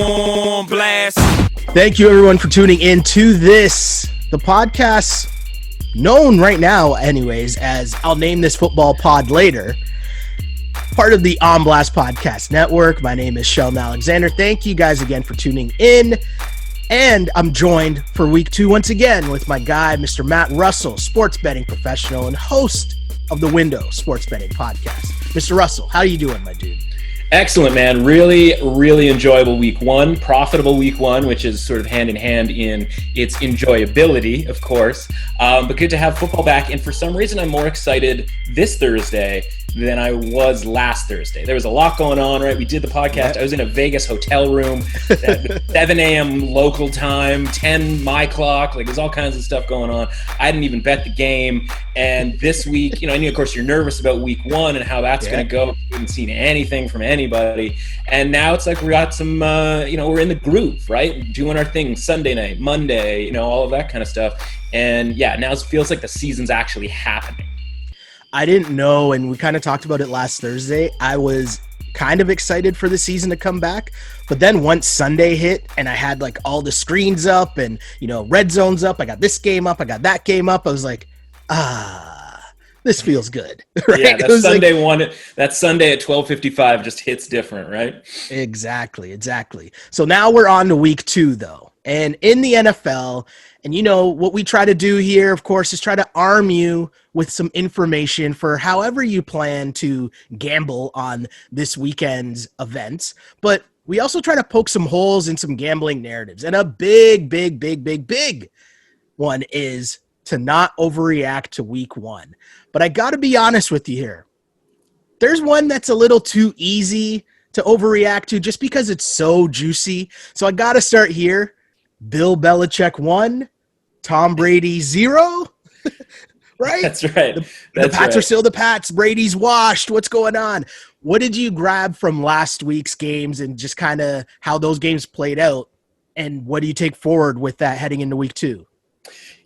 on blast. Thank you, everyone, for tuning in to this, the podcast known right now, anyways, as I'll name this football pod later. Part of the On Blast Podcast Network. My name is Sheldon Alexander. Thank you guys again for tuning in. And I'm joined for week 2 once again with my guy, Mr. Matt Russell, sports betting professional and host of the Window Sports Betting Podcast. Mr. Russell, how are you doing, my dude? Excellent, man. Really enjoyable week 1, profitable week 1, which is sort of hand in hand in its enjoyability, of course. But good to have football back. And for some reason, I'm more excited this Thursday than I was last Thursday. There was a lot going on, right? We did the podcast. I was in a Vegas hotel room at 7 a.m. local time, 10 my clock. Like, there's all kinds of stuff going on. I didn't even bet the game. And this week, I knew, of course, you're nervous about week 1 and how that's going to go. We haven't seen anything from anybody. And now it's like we got some, we're in the groove, right? Doing our thing Sunday night, Monday, all of that kind of stuff. And yeah, now it feels like the season's actually happening. I didn't know, and we kind of talked about it last Thursday. I was kind of excited for the season to come back, but then once Sunday hit and I had like all the screens up and, red zones up, I got this game up, I got that game up, I was like, this feels good. Right? Yeah, that Sunday at 12:55 just hits different, right? Exactly. So now we're on to week 2, though. And in the NFL, and what we try to do here, of course, is try to arm you with some information for however you plan to gamble on this weekend's events. But we also try to poke some holes in some gambling narratives. And a big one is to not overreact to week 1. But I got to be honest with you here. There's one that's a little too easy to overreact to just because it's so juicy. So I got to start here. Bill Belichick 1, Tom Brady 0, right? That's right. The Pats are still the Pats. Brady's washed. What's going on? What did you grab from last week's games and just kind of how those games played out? And what do you take forward with that heading into week 2?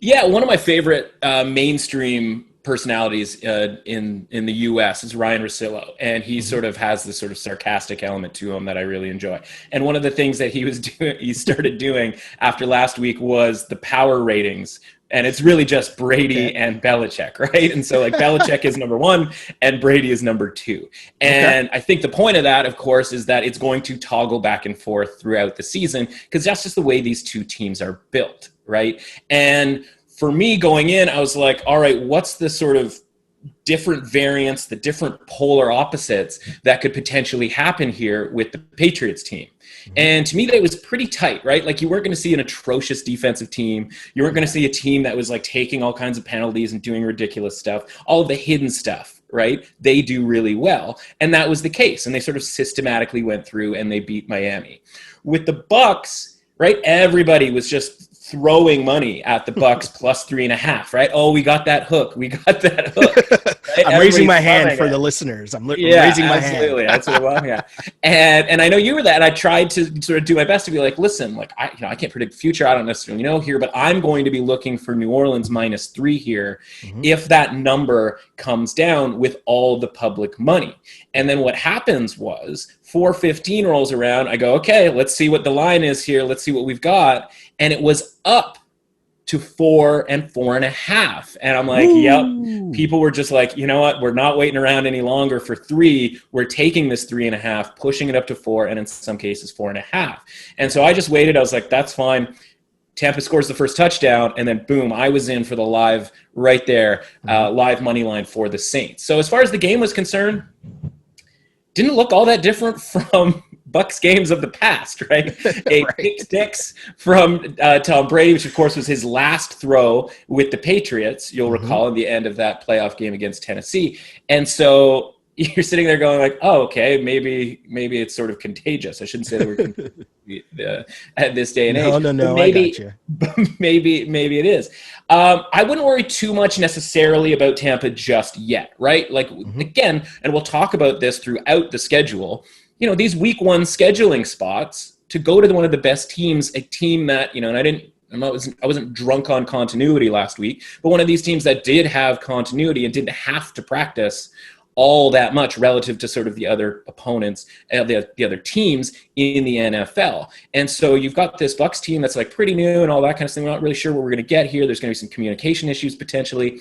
Yeah, one of my favorite mainstream personalities in the U.S. is Ryan Russillo, and he sort of has this sort of sarcastic element to him that I really enjoy. And one of the things that he started doing after last week was the power ratings, and it's really just Brady and Belichick, right? And so like Belichick is number 1 and Brady is number 2. And I think the point of that, of course, is that it's going to toggle back and forth throughout the season because that's just the way these two teams are built, right? And for me going in, I was like, all right, what's the sort of different variants, the different polar opposites that could potentially happen here with the Patriots team? And to me, that was pretty tight, right? Like you weren't going to see an atrocious defensive team. You weren't going to see a team that was like taking all kinds of penalties and doing ridiculous stuff. All of the hidden stuff, right? They do really well. And that was the case. And they sort of systematically went through and they beat Miami. With the Bucs, right? Everybody was just throwing money at the Bucs plus 3.5, right? Oh, we got that hook. Right? I'm raising my hand for the listeners. I'm raising my hand. Absolutely. That's what I'm, yeah. And I know you were that. And I tried to sort of do my best to be like, listen, like I can't predict the future. I don't necessarily know here, but I'm going to be looking for New Orleans -3 here if that number comes down with all the public money. And then what happens was 4:15 rolls around. I go, okay, let's see what the line is here. Let's see what we've got. And it was up to 4 and 4.5. And I'm like, Yep. People were just like, you know what? We're not waiting around any longer for 3. We're taking this 3.5, pushing it up to 4, and in some cases 4.5. And so I just waited. I was like, that's fine. Tampa scores the first touchdown, and then boom, I was in for the live right there, live money line for the Saints. So as far as the game was concerned, didn't look all that different from Bucs games of the past, right? A pick six from Tom Brady, which of course was his last throw with the Patriots. You'll recall in the end of that playoff game against Tennessee. And so you're sitting there going like, oh, okay, maybe it's sort of contagious. I shouldn't say that we're at this day and age. No, maybe, I got you. Maybe it is. I wouldn't worry too much necessarily about Tampa just yet, right? Like, again, and we'll talk about this throughout the schedule, these week 1 scheduling spots to go to one of the best teams, a team that, and I wasn't drunk on continuity last week, but one of these teams that did have continuity and didn't have to practice all that much relative to sort of the other opponents, the other teams in the NFL. And so you've got this Bucs team that's like pretty new and all that kind of thing. We're not really sure what we're going to get here. There's going to be some communication issues potentially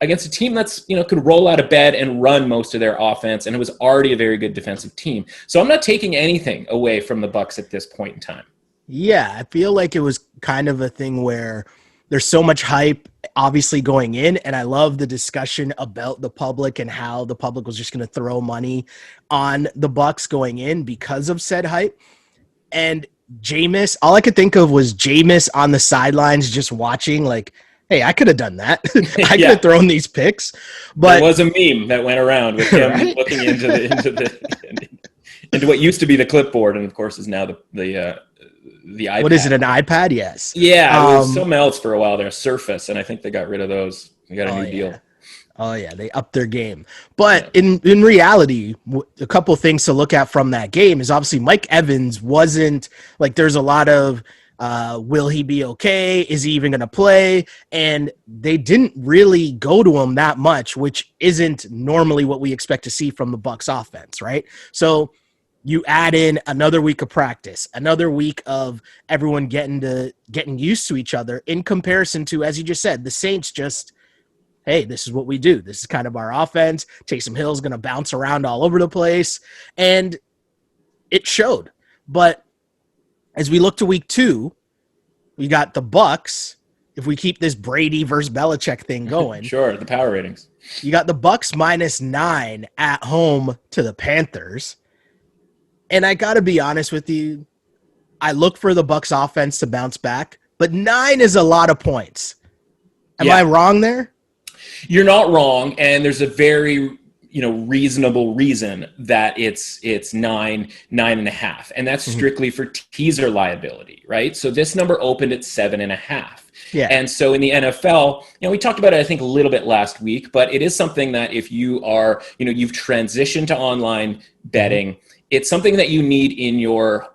against a team that's, could roll out of bed and run most of their offense. And it was already a very good defensive team. So I'm not taking anything away from the Bucs at this point in time. Yeah, I feel like it was kind of a thing where there's so much hype obviously going in, and I love the discussion about the public and how the public was just going to throw money on the Bucs going in because of said hype. And Jameis, all I could think of was Jameis on the sidelines just watching like, hey, I could have done that. I could have thrown these picks. But there was a meme that went around with him looking into what used to be the clipboard, and of course is now the iPad. What is it, an iPad? Yes. Yeah, it was something else for a while there, Surface, and I think they got rid of those. They got a new deal. Oh, yeah, they upped their game. But in reality, a couple things to look at from that game is obviously Mike Evans wasn't – like there's a lot of will he be okay? Is he even going to play? And they didn't really go to him that much, which isn't normally what we expect to see from the Bucs offense, right? So – you add in another week of practice, another week of everyone getting used to each other in comparison to, as you just said, the Saints just, hey, this is what we do. This is kind of our offense. Taysom Hill's going to bounce around all over the place. And it showed. But as we look to week 2, we got the Bucs. If we keep this Brady versus Belichick thing going. Sure, the power ratings. You got the Bucs -9 at home to the Panthers. And I got to be honest with you, I look for the Bucs offense to bounce back, but 9 is a lot of points. Am I wrong there? You're not wrong, and there's a very reasonable reason that it's 9.5, and that's strictly for teaser liability, right? So this number opened at 7.5. Yeah. And so in the NFL, we talked about it, I think, a little bit last week, but it is something that if you are, you've transitioned to online betting, it's something that you need in your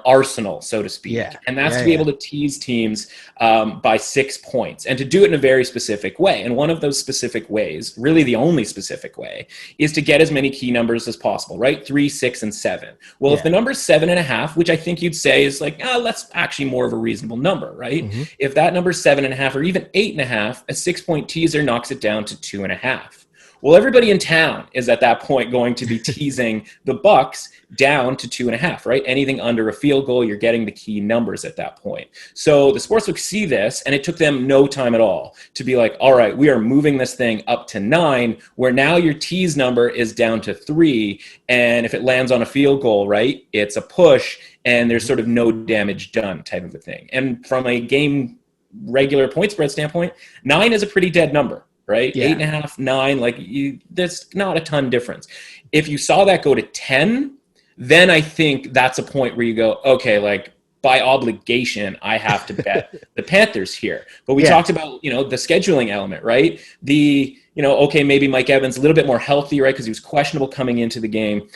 arsenal, so to speak. Yeah. And that's to be able to tease teams by 6 points and to do it in a very specific way. And one of those specific ways, really the only specific way, is to get as many key numbers as possible, right? 3, 6, and 7. Well, if the number's 7.5, which I think you'd say is like, that's actually more of a reasonable number, right? Mm-hmm. If that number's 7.5 or even 8.5, a 6-point teaser knocks it down to 2.5. Well, everybody in town is at that point going to be teasing the Bucs down to 2.5, right? Anything under a field goal, you're getting the key numbers at that point. So the sportsbooks see this, and it took them no time at all to be like, all right, we are moving this thing up to 9, where now your tease number is down to 3, and if it lands on a field goal, right, it's a push, and there's sort of no damage done type of a thing. And from a game regular point spread standpoint, 9 is a pretty dead number. Right? Yeah. 8.5, 9, there's not a ton difference. If you saw that go to 10, then I think that's a point where you go, okay, by obligation, I have to bet the Panthers here. But we talked about, the scheduling element, right? Okay, maybe Mike Evans a little bit more healthy, right? Because he was questionable coming into the game.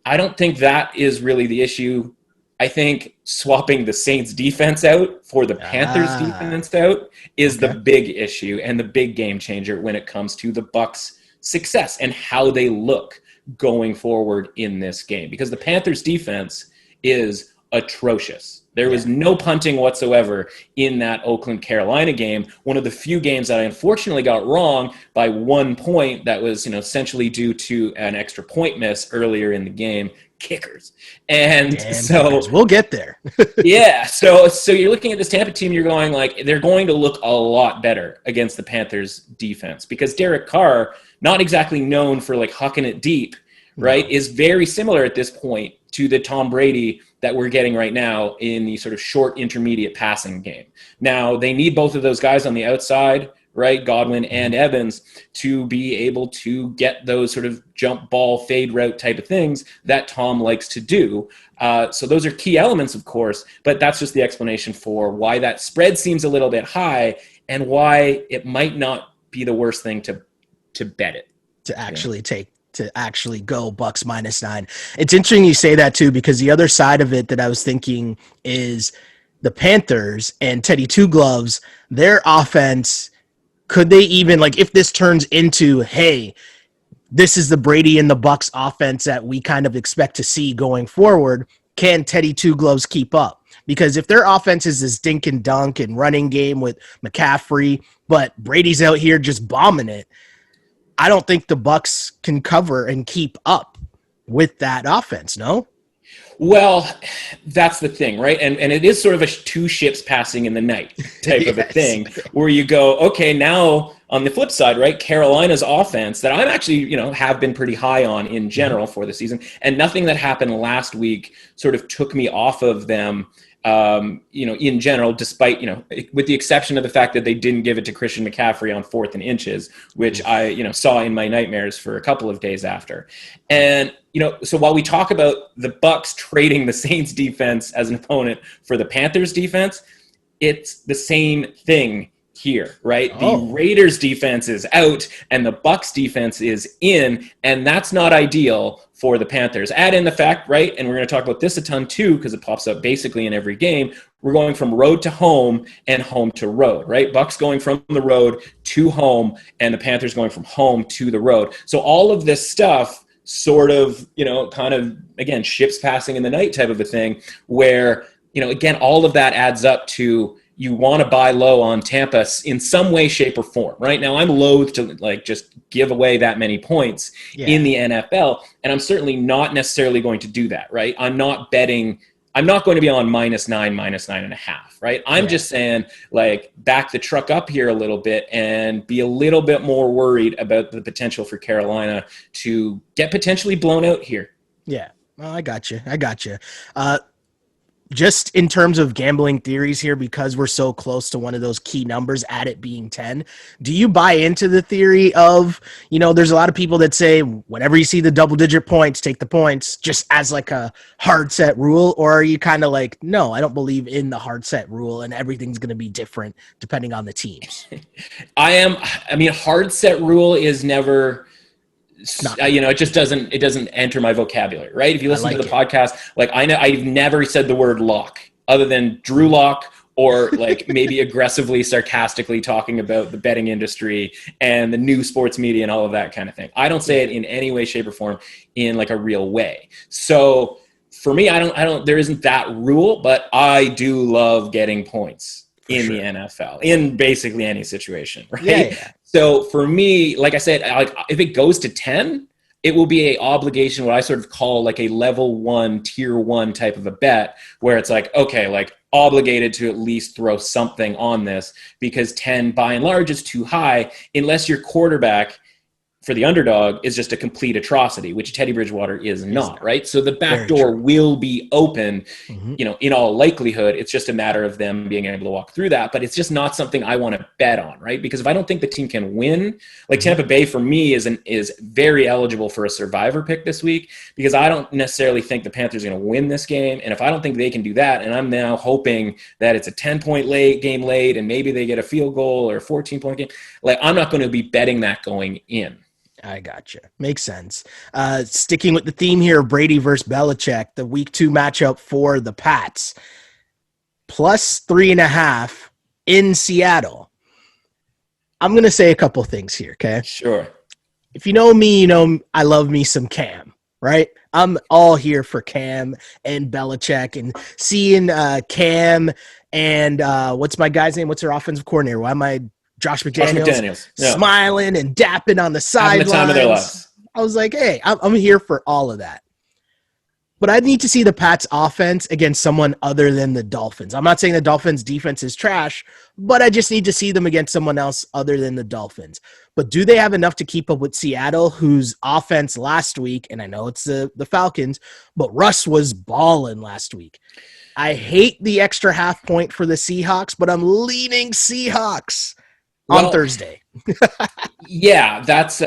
I don't think that is really the issue. I think swapping the Saints defense out for the Panthers defense out is the big issue and the big game changer when it comes to the Bucs' success and how they look going forward in this game. Because the Panthers defense is atrocious. There was no punting whatsoever in that Oakland-Carolina game. One of the few games that I unfortunately got wrong by 1 point that was, essentially due to an extra point miss earlier in the game. Kickers. And so we'll get there. So you're looking at this Tampa team, you're going they're going to look a lot better against the Panthers defense because Derek Carr, not exactly known for hucking it deep, right, is very similar at this point to the Tom Brady that we're getting right now in the sort of short intermediate passing game. Now they need both of those guys on the outside, right, Godwin and Evans, to be able to get those sort of jump ball fade route type of things that Tom likes to do. So those are key elements, of course, but that's just the explanation for why that spread seems a little bit high and why it might not be the worst thing to bet it. To actually go Bucs -9. It's interesting you say that too, because the other side of it that I was thinking is the Panthers and Teddy Two Gloves, their offense. Could they even, if this turns into, hey, this is the Brady and the Bucs offense that we kind of expect to see going forward. Can Teddy Two Gloves keep up? Because if their offense is this dink and dunk and running game with McCaffrey, but Brady's out here just bombing it, I don't think the Bucs can cover and keep up with that offense, no? Well, that's the thing, right? And it is sort of a two ships passing in the night type of a thing where you go, okay, now on the flip side, right? Carolina's offense that I'm actually, have been pretty high on in general for the season, and nothing that happened last week sort of took me off of them. In general, despite, with the exception of the fact that they didn't give it to Christian McCaffrey on 4th and inches, which I, saw in my nightmares for a couple of days after. And, so while we talk about the Bucs trading the Saints defense as an opponent for the Panthers defense, it's the same thing here, right? Oh. The Raiders defense is out and the Bucs defense is in, and that's not ideal for the Panthers. Add in the fact, right, and we're going to talk about this a ton too because it pops up basically in every game, we're going from road to home and home to road, right? Bucs going from the road to home and the Panthers going from home to the road. So all of this stuff sort of, kind of, again, ships passing in the night type of a thing where, again, all of that adds up to you want to buy low on Tampa in some way, shape, or form. Right now, I'm loath to just give away that many points in the NFL, and I'm certainly not necessarily going to do that. Right? I'm not going to be on -9, -9.5. Right? I'm just saying, back the truck up here a little bit and be a little bit more worried about the potential for Carolina to get potentially blown out here. Yeah. Well, I got you. Just in terms of gambling theories here, because we're so close to one of those key numbers at it being 10, do you buy into the theory of, there's a lot of people that say whenever you see the double-digit points, take the points just as a hard set rule? Or are you kind of like, no, I don't believe in the hard set rule and everything's going to be different depending on the teams? Hard set rule is never... it just doesn't enter my vocabulary, right? If you listen to the podcast, I've never said the word lock other than Drew Lock or maybe aggressively, sarcastically talking about the betting industry and the new sports media and all of that kind of thing. I don't say it in any way, shape, or form in a real way. So for me, there isn't that rule, but I do love getting points in the NFL in basically any situation, right? Yeah. So for me, like I said, if it goes to 10, it will be a obligation, what I sort of call a level 1, tier 1 type of a bet, where it's obligated to at least throw something on this, because 10 by and large is too high unless your quarterback for the underdog is just a complete atrocity, which Teddy Bridgewater is not, right? So the back door will be open, in all likelihood. It's just a matter of them being able to walk through that, but it's just not something I want to bet on, right? Because if I don't think the team can win, Tampa Bay for me is very eligible for a survivor pick this week, because I don't necessarily think the Panthers are going to win this game. And if I don't think they can do that, and I'm now hoping that it's a 10-point game late and maybe they get a field goal or a 14-point game, I'm not going to be betting that going in. I gotcha. Makes sense. Sticking with the theme here, Brady versus Belichick, the week 2 matchup for the Pats. +3.5 in Seattle. I'm going to say a couple things here, okay? Sure. If you know me, I love me some Cam, right? I'm all here for Cam and Belichick and seeing Cam and what's my guy's name? What's their offensive coordinator? Why am I Josh McDaniels smiling and dapping on the sidelines? The time of their lives. I was like, hey, I'm here for all of that. But I need to see the Pats offense against someone other than the Dolphins. I'm not saying the Dolphins defense is trash, but I just need to see them against someone else other than the Dolphins. But do they have enough to keep up with Seattle, whose offense last week, and I know it's the Falcons, but Russ was balling last week. I hate the extra half point for the Seahawks, but I'm leaning Seahawks on Thursday. Yeah, that's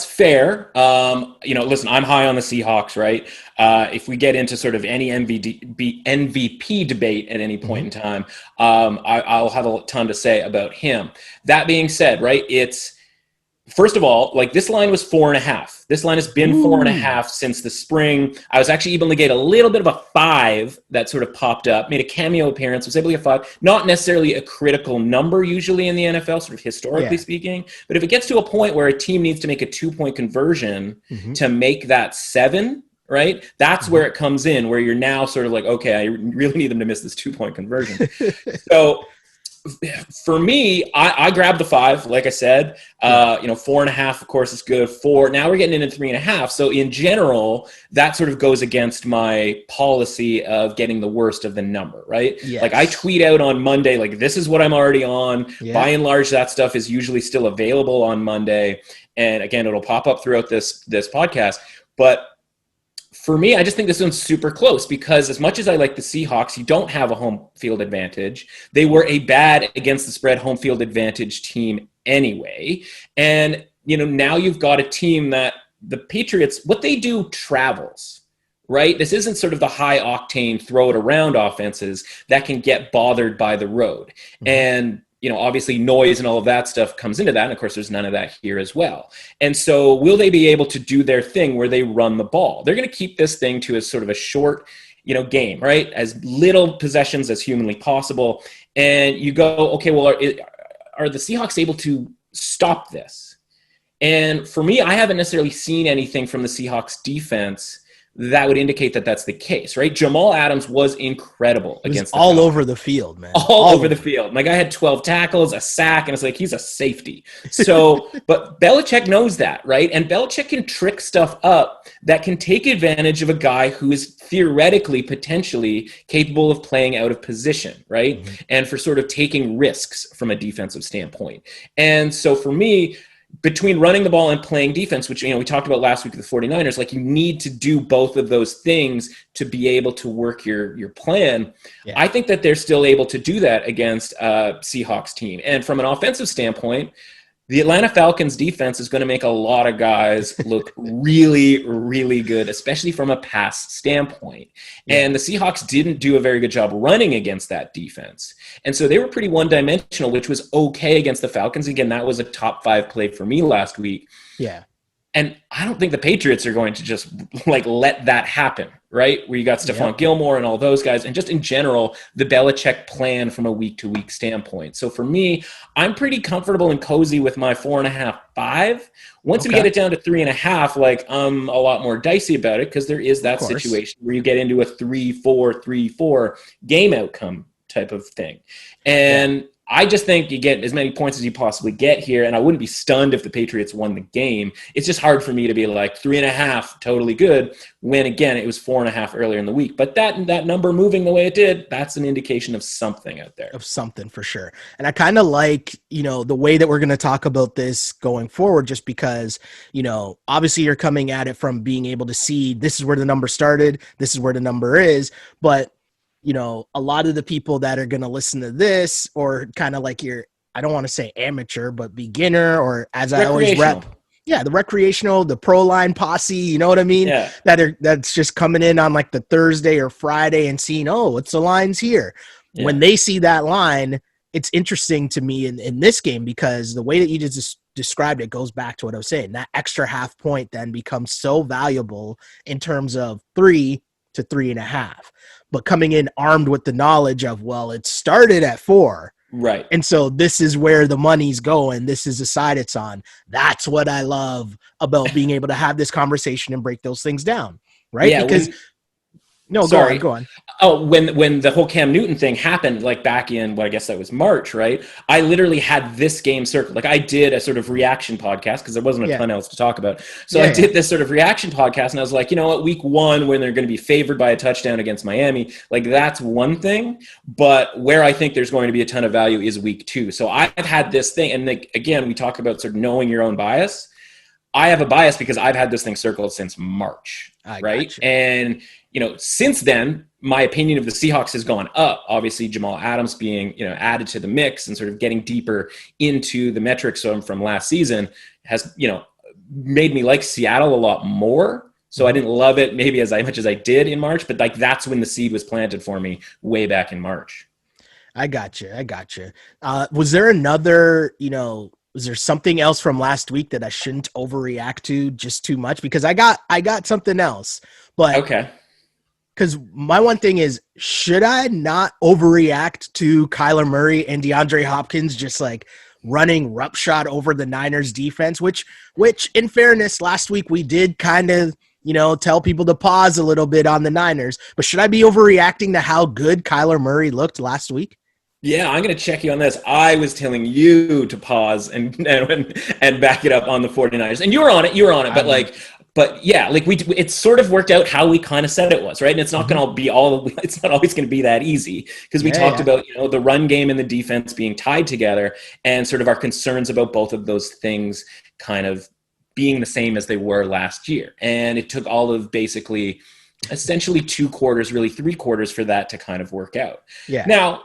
fair. Listen, I'm high on the Seahawks, right? If we get into sort of any MVP debate at any point in time, I'll have a ton to say about him. That being said, right, First of all, like this line was 4.5. This line has been 4.5 since the spring. I was actually able to get a little bit of a 5 that sort of popped up, made a cameo appearance, was able to get 5. Not necessarily a critical number usually in the NFL, sort of historically speaking. But if it gets to a point where a team needs to make a 2-point conversion to make that 7, right? That's where it comes in, where you're now sort of like, okay, I really need them to miss this 2-point conversion. So for me, I grabbed the 5, like I said. 4.5, of course, is good. 4. Now we're getting into 3.5. So in general, that sort of goes against my policy of getting the worst of the number, right? Yes. Like I tweet out on Monday, like this is what I'm already on. Yeah. By and large, that stuff is usually still available on Monday. And again, it'll pop up throughout this podcast. But for me, I just think this one's super close because as much as I like the Seahawks, you don't have a home field advantage. They were a bad against the spread home field advantage team anyway. And, now you've got a team that the Patriots, what they do travels, right? This isn't sort of the high octane throw it around offenses that can get bothered by the road. And obviously noise and all of that stuff comes into that. And of course, there's none of that here as well. And so will they be able to do their thing where they run the ball? They're going to keep this thing to a sort of a short, game, right? As little possessions as humanly possible. And you go, okay, well, are the Seahawks able to stop this? And for me, I haven't necessarily seen anything from the Seahawks defense that would indicate that that's the case, right? Jamal Adams was incredible against the all over the field, man. All over the field. My guy had 12 tackles, a sack, and it's like he's a safety. So, but Belichick knows that, right? And Belichick can trick stuff up that can take advantage of a guy who is theoretically, potentially capable of playing out of position, right? And for sort of taking risks from a defensive standpoint. And so for me, between running the ball and playing defense, which, we talked about last week with the 49ers, like you need to do both of those things to be able to work your plan. Yeah. I think that they're still able to do that against a Seahawks team. And from an offensive standpoint, the Atlanta Falcons defense is going to make a lot of guys look really, really good, especially from a pass standpoint. Yeah. And the Seahawks didn't do a very good job running against that defense. And so they were pretty one-dimensional, which was okay against the Falcons. Again, that was a top 5 play for me last week. Yeah. And I don't think the Patriots are going to just let that happen, right? Where you got Stephon Gilmore and all those guys, and just in general, the Belichick plan from a week-to-week standpoint. So for me, I'm pretty comfortable and cozy with my 4.5, 5. Once we get it down to 3.5, I'm a lot more dicey about it because there is that situation where you get into a 3-4, 3-4 game outcome type of thing. And I just think you get as many points as you possibly get here, and I wouldn't be stunned if the Patriots won the game. It's just hard for me to be like 3.5, totally good, when, again, it was 4.5 earlier in the week. But that number moving the way it did, that's an indication of something out there. Of something, for sure. And I kind of like, the way that we're going to talk about this going forward, just because, obviously you're coming at it from being able to see this is where the number started, this is where the number is, but a lot of the people that are going to listen to this, or kind of like I don't want to say amateur, but beginner, or as I always rep. Yeah, the recreational, the pro line posse, you know what I mean? Yeah. That's just coming in on like the Thursday or Friday and seeing, what's the lines here? Yeah. When they see that line, it's interesting to me in this game, because the way that you just described it goes back to what I was saying. That extra half point then becomes so valuable in terms of 3 to 3.5. But coming in armed with the knowledge of, it started at 4. Right. And so this is where the money's going. This is the side it's on. That's what I love about being able to have this conversation and break those things down. Right. Yeah, because go on. Oh, when the whole Cam Newton thing happened, back in, I guess that was March, right? I literally had this game circled. I did a sort of reaction podcast because there wasn't a ton else to talk about. So I did this sort of reaction podcast, and I was like, week 1, when they're going to be favored by a touchdown against Miami, that's one thing. But where I think there's going to be a ton of value is week 2. So I've had this thing, and again, we talk about sort of knowing your own bias. I have a bias because I've had this thing circled since March, right? Gotcha. And since then, my opinion of the Seahawks has gone up. Obviously, Jamal Adams being, added to the mix and sort of getting deeper into the metrics from last season has, made me like Seattle a lot more. So I didn't love it maybe as much as I did in March, but that's when the seed was planted for me way back in March. I got you. Was there another, was there something else from last week that I shouldn't overreact to just too much? Because I got something else, but Okay. Because my one thing is, should I not overreact to Kyler Murray and DeAndre Hopkins just like running roughshod over the Niners defense, which in fairness, last week we did kind of, tell people to pause a little bit on the Niners, but should I be overreacting to how good Kyler Murray looked last week? Yeah, I'm going to check you on this. I was telling you to pause and back it up on the 49ers. And you were on it, but yeah, like it sort of worked out how we kind of said it was, right? And it's not going to be it's not always going to be that easy, because we talked about, the run game and the defense being tied together, and sort of our concerns about both of those things kind of being the same as they were last year. And it took all of essentially 2 quarters, really 3 quarters, for that to kind of work out. Yeah. Now,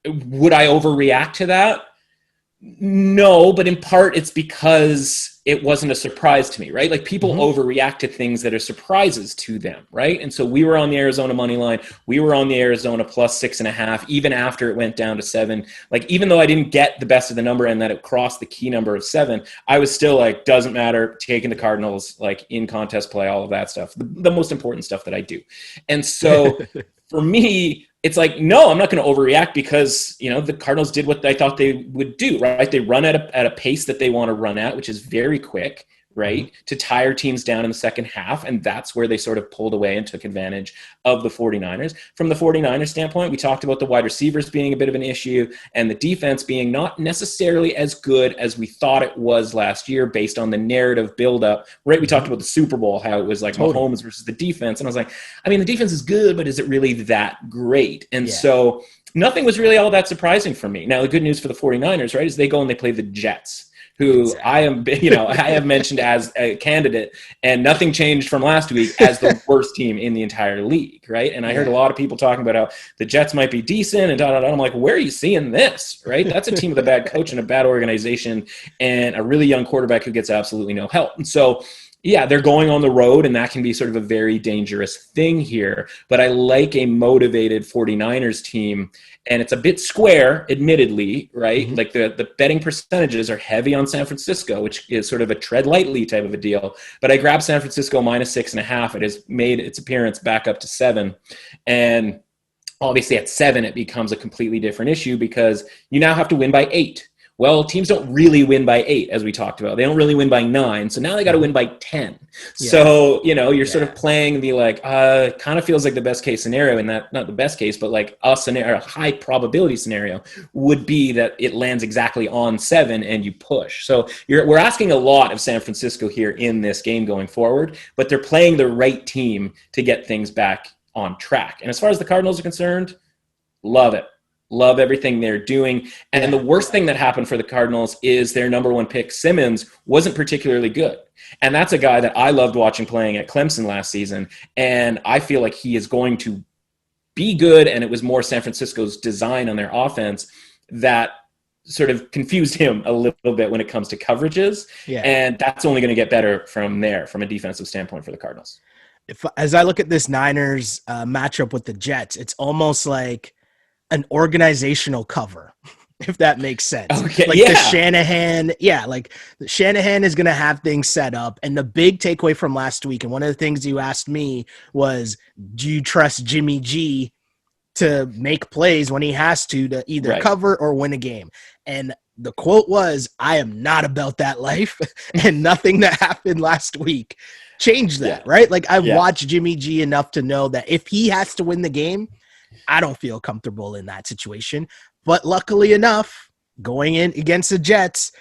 would I overreact to that? No, but in part it's because it wasn't a surprise to me, right? Like, people overreact to things that are surprises to them, right? And so we were on the Arizona money line. We were on the Arizona plus 6.5, even after it went down to 7. Like, even though I didn't get the best of the number and that it crossed the key number of 7, I was still like, doesn't matter, taking the Cardinals, like, in contest play, all of that stuff, the most important stuff that I do. And so for me, it's like, no, I'm not going to overreact, because, the Cardinals did what I thought they would do, right? They run at a pace that they want to run at, which is very quick, right? To tire teams down in the second half. And that's where they sort of pulled away and took advantage of the 49ers. From the 49ers standpoint, we talked about the wide receivers being a bit of an issue, and the defense being not necessarily as good as we thought it was last year based on the narrative buildup, right? We talked about the Super Bowl, how it was like Mahomes versus the defense. And I was like, I mean, the defense is good, but is it really that great? And so nothing was really all that surprising for me. Now, the good news for the 49ers, right, is they go and they play the Jets, who I have mentioned as a candidate, and nothing changed from last week, as the worst team in the entire league, right? And I heard a lot of people talking about how the Jets might be decent and da-da-da. I'm like, where are you seeing this, right? That's a team with a bad coach and a bad organization and a really young quarterback who gets absolutely no help. And so, yeah, they're going on the road, and that can be sort of a very dangerous thing here. But I like a motivated 49ers team, and it's a bit square, admittedly, right? Like the betting percentages are heavy on San Francisco, which is sort of a tread lightly type of a deal. But I grabbed San Francisco minus 6.5. It has made its appearance back up to 7. And obviously at 7, it becomes a completely different issue, because you now have to win by 8. Well, teams don't really win by 8, as we talked about. They don't really win by 9. So now they got to win by 10. Yeah. So, you're sort of playing the kind of feels like the best case scenario, and that, not the best case, but like a scenario, a high probability scenario would be that it lands exactly on 7 and you push. So we're asking a lot of San Francisco here in this game going forward, but they're playing the right team to get things back on track. And as far as the Cardinals are concerned, love it. Love everything they're doing. And the worst thing that happened for the Cardinals is their number 1 pick, Simmons, wasn't particularly good. And that's a guy that I loved watching playing at Clemson last season. And I feel like he is going to be good. And it was more San Francisco's design on their offense that sort of confused him a little bit when it comes to coverages. Yeah. And that's only going to get better from there, from a defensive standpoint for the Cardinals. As I look at this Niners matchup with the Jets, it's almost like an organizational cover, if that makes sense. Okay, like the Shanahan, the Shanahan is going to have things set up. And the big takeaway from last week, and one of the things you asked me was, do you trust Jimmy G to make plays when he has to either cover or win a game? And the quote was, I am not about that life. And nothing that happened last week changed that, right? Like, I've watched Jimmy G enough to know that if he has to win the game, I don't feel comfortable in that situation. But luckily enough, going in against the Jets,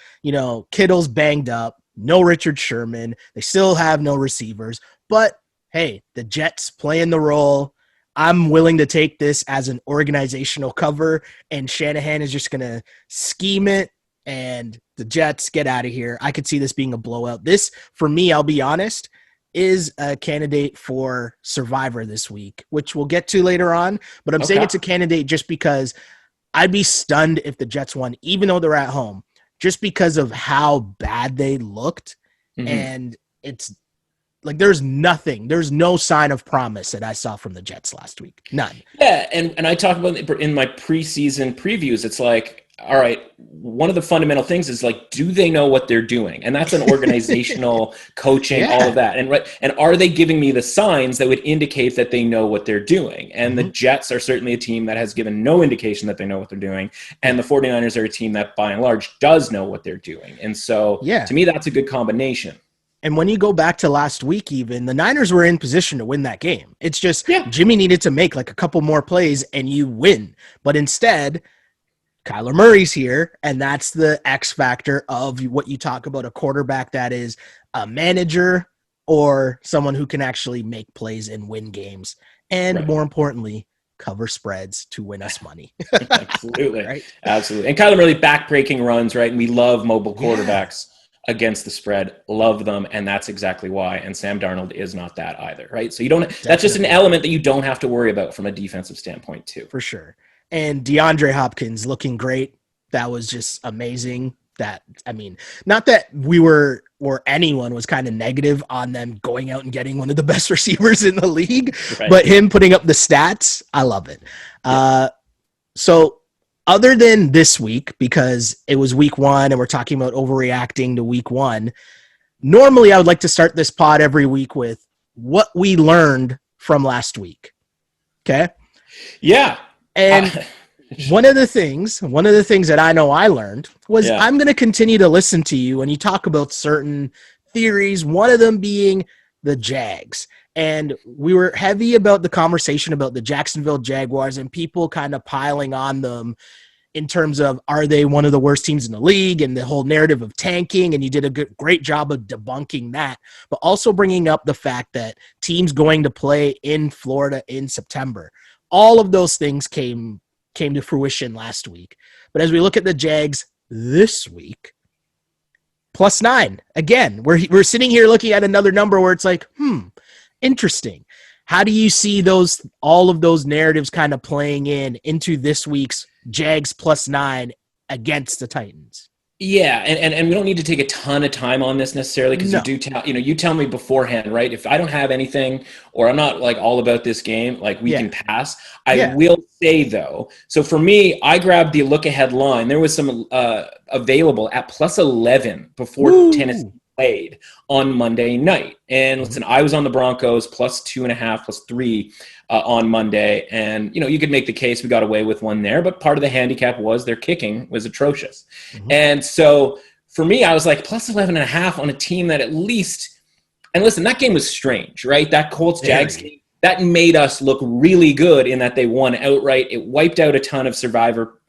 Kittle's banged up, no Richard Sherman. They still have no receivers. But, hey, the Jets playing the role. I'm willing to take this as an organizational cover, and Shanahan is just going to scheme it, and the Jets get out of here. I could see this being a blowout. This, for me, I'll be honest, is a candidate for Survivor this week, which we'll get to later on. But I'm saying it's a candidate just because I'd be stunned if the Jets won, even though they're at home, just because of how bad they looked. And it's like there's no sign of promise that I saw from the Jets last week. None. Yeah, and I talked about it in my preseason previews. It's like all right, one of the fundamental things is like, do they know what they're doing? And that's an organizational coaching, all of that. And are they giving me the signs that would indicate that they know what they're doing? And the Jets are certainly a team that has given no indication that they know what they're doing. And the 49ers are a team that by and large does know what they're doing. And so to me, that's a good combination. And when you go back to last week, even the Niners were in position to win that game. It's just Jimmy needed to make like a couple more plays and you win. But instead, Kyler Murray's here, and that's the X factor of what you talk about, a quarterback that is a manager or someone who can actually make plays and win games. And more importantly, cover spreads to win us money. Absolutely. Right? Absolutely. And Kyler Murray back-breaking runs, right? And we love mobile quarterbacks against the spread, love them, and that's exactly why. And Sam Darnold is not that either, right? So you don't. Definitely. That's just an element that you don't have to worry about from a defensive standpoint too. For sure. And Deandre Hopkins looking great. That was just amazing. Not that we were or anyone was kind of negative on them going out and getting one of the best receivers in the league, but him putting up the stats, I love it. So other than this week, because it was week 1 and we're talking about overreacting to week 1, normally I would like to start this pod every week with what we learned from last week. Okay? Yeah. And one of the things that I know I learned was I'm going to continue to listen to you when you talk about certain theories, one of them being the Jags. And we were heavy about the conversation about the Jacksonville Jaguars and people kind of piling on them in terms of, are they one of the worst teams in the league, and the whole narrative of tanking. And you did a great job of debunking that, but also bringing up the fact that teams going to play in Florida in September. All of those things came to fruition last week. But as we look at the Jags this week, +9. Again, we're sitting here looking at another number where it's like, interesting. How do you see all of those narratives kind of playing into this week's Jags +9 against the Titans? Yeah, and we don't need to take a ton of time on this necessarily, because you tell me beforehand, right? If I don't have anything or I'm not like all about this game, like we can pass. I will say though, so for me, I grabbed the look ahead line. There was some available at +11 before Tennessee played on Monday night. And listen, I was on the Broncos +2.5, +3 on Monday. And, you could make the case we got away with one there, but part of the handicap was their kicking was atrocious. And so for me, I was like +11.5 on a team that at least, and listen, that game was strange, right? That Colts-Jags game, that made us look really good in that they won outright. It wiped out a ton of survivor,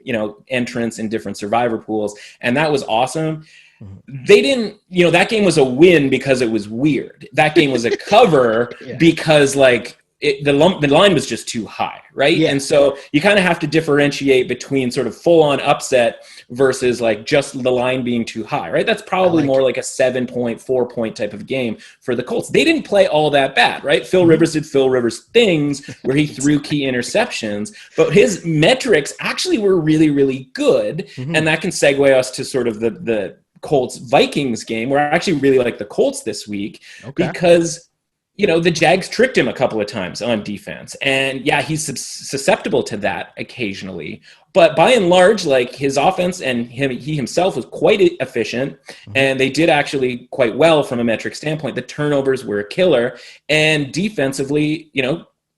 entrants in different survivor pools. And that was awesome. They didn't, that game was a win because it was weird. That game was a cover because the line was just too high, right? And so you kind of have to differentiate between sort of full-on upset versus like just the line being too high, right? That's probably more like a 7-point, 4-point type of game for the Colts. They didn't play all that bad, right? Phil Rivers did Phil Rivers things where he threw key interceptions, but his metrics actually were really, really good. And that can segue us to sort of the Colts Vikings game, where I actually really like the Colts this week because the Jags tricked him a couple of times on defense, and he's susceptible to that occasionally, but by and large, like his offense and he himself was quite efficient, and they did actually quite well from a metric standpoint. The turnovers were a killer, and defensively,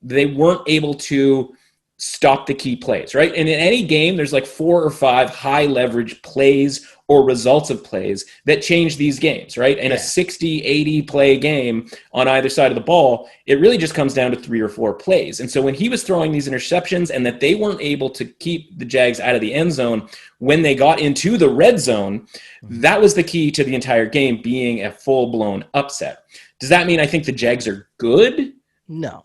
they weren't able to stop the key plays, right? And in any game, there's like 4 or 5 high leverage plays or results of plays that change these games, right? In a 60, 80 play game on either side of the ball, it really just comes down to 3 or 4 plays. And so when he was throwing these interceptions and that they weren't able to keep the Jags out of the end zone when they got into the red zone, that was the key to the entire game being a full-blown upset. Does that mean I think the Jags are good? No.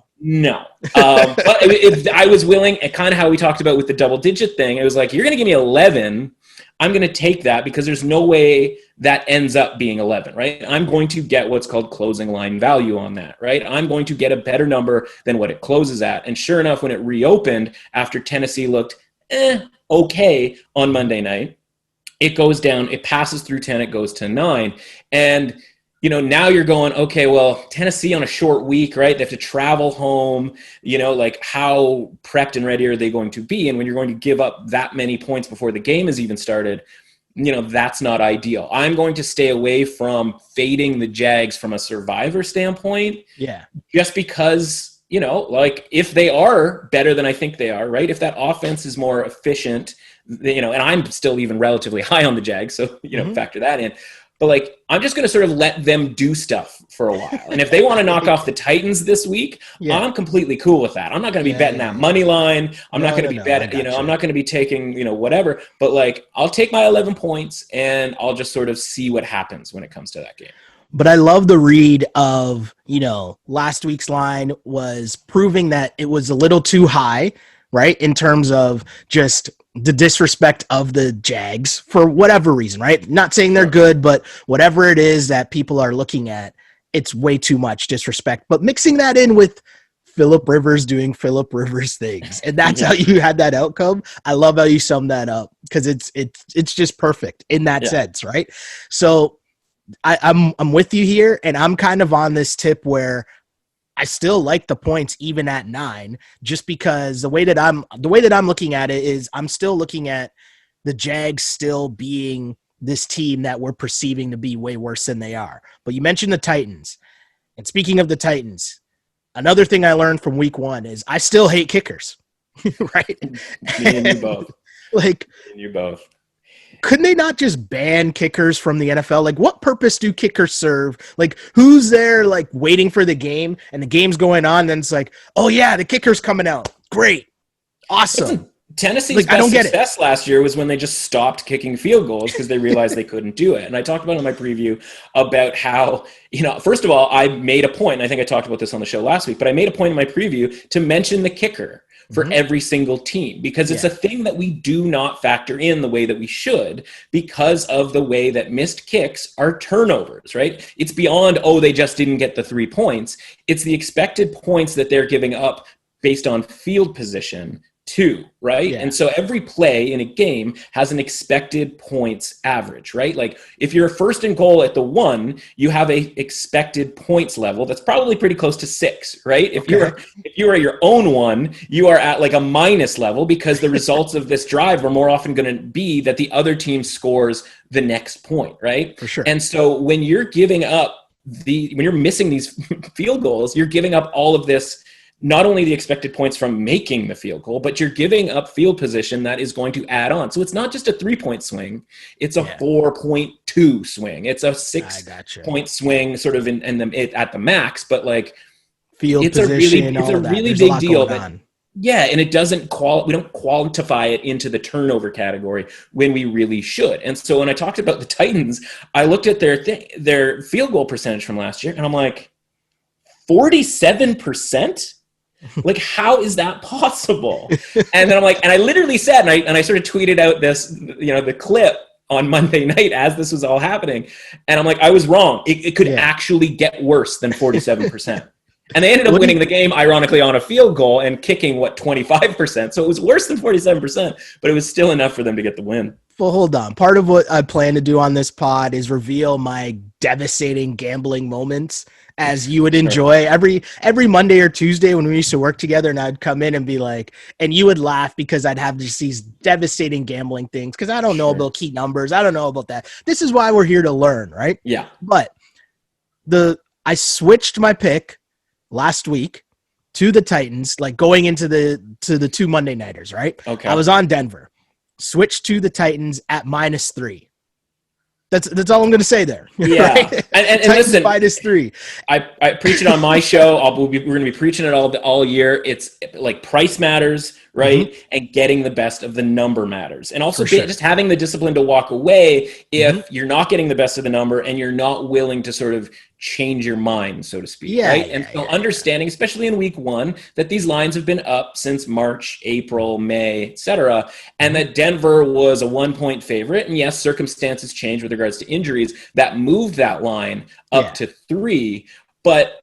But if I was willing, and kind of how we talked about with the double-digit thing, it was like, you're going to give me 11, I'm going to take that because there's no way that ends up being 11, right? I'm going to get what's called closing line value on that, right? I'm going to get a better number than what it closes at. And sure enough, when it reopened after Tennessee looked okay on Monday night, it goes down, it passes through 10, it goes to 9. And now you're going, okay, well, Tennessee on a short week, right? They have to travel home, like how prepped and ready are they going to be? And when you're going to give up that many points before the game has even started, that's not ideal. I'm going to stay away from fading the Jags from a survivor standpoint. Yeah. Just because, like if they are better than I think they are, right? If that offense is more efficient, and I'm still even relatively high on the Jags, so, factor that in. But I'm just going to sort of let them do stuff for a while. And if they want to knock off the Titans this week, I'm completely cool with that. I'm not going to be betting that money line. I'm not going to be betting, I'm not going to be taking, whatever. But I'll take my 11 points and I'll just sort of see what happens when it comes to that game. But I love the read of, last week's line was proving that it was a little too high, right? In terms of just the disrespect of the Jags for whatever reason, right? Not saying they're good, but whatever it is that people are looking at, it's way too much disrespect. But mixing that in with Phillip Rivers doing Phillip Rivers things, and that's how you had that outcome. I love how you summed that up because it's just perfect in that sense, right? So I'm with you here, and I'm kind of on this tip where I still like the points even at 9, just because the way that I'm looking at it is I'm still looking at the Jags still being this team that we're perceiving to be way worse than they are. But you mentioned the Titans. And speaking of the Titans, another thing I learned from week 1 is I still hate kickers. Right? Me and you both. You both. Couldn't they not just ban kickers from the NFL? What purpose do kickers serve? Who's there, waiting for the game, and the game's going on, and then it's oh, yeah, the kicker's coming out. Great. Awesome. Tennessee's best success last year was when they just stopped kicking field goals because they realized they couldn't do it. And I talked about in my preview about how, first of all, I made a point, and I think I talked about this on the show last week, but I made a point in my preview to mention the kicker for every single team, because it's a thing that we do not factor in the way that we should because of the way that missed kicks are turnovers, right? It's beyond, they just didn't get the 3 points. It's the expected points that they're giving up based on field position too, right? Yeah. And so every play in a game has an expected points average, right? If you're first and goal at the 1, you have a expected points level that's probably pretty close to 6, right? If you are your own 1, you are at a minus level because the results of this drive are more often going to be that the other team scores the next point, right? For sure. And so when you're giving up when you're missing these field goals, you're giving up all of this, not only the expected points from making the field goal, but you're giving up field position that is going to add on. So it's not just a 3-point swing. It's a 4.2 swing. It's a 6-point swing sort of at the max, but field it's position, it's a really big deal. And it doesn't we don't quantify it into the turnover category when we really should. And so when I talked about the Titans, I looked at their field goal percentage from last year, and I'm 47%? How is that possible? And then I'm and I literally said, and I sort of tweeted out this, the clip on Monday night as this was all happening. And I'm I was wrong. It could actually get worse than 47%. And they ended up winning the game, ironically, on a field goal and kicking, 25%. So it was worse than 47%, but it was still enough for them to get the win. Well, hold on. Part of what I plan to do on this pod is reveal my devastating gambling moments, as you would enjoy every Monday or Tuesday when we used to work together, and I'd come in and be and you would laugh because I'd have just these devastating gambling things because I don't know about key numbers. I don't know about that. This is why we're here to learn, right? Yeah. But I switched my pick last week to the Titans, going into the 2 Monday nighters, right? Okay. I was on Denver. Switched to the Titans at -3. That's all I'm going to say there. Yeah. Right? And listen, -3. I preach it on my show. We're going to be preaching it all year. It's price matters, right? And getting the best of the number matters. And also just having the discipline to walk away if you're not getting the best of the number and you're not willing to sort of change your mind, so to speak, right? And so understanding, especially in week 1, that these lines have been up since March, April, May, etc., and that Denver was a 1-point favorite. And yes, circumstances change with regards to injuries that moved that line up to 3. But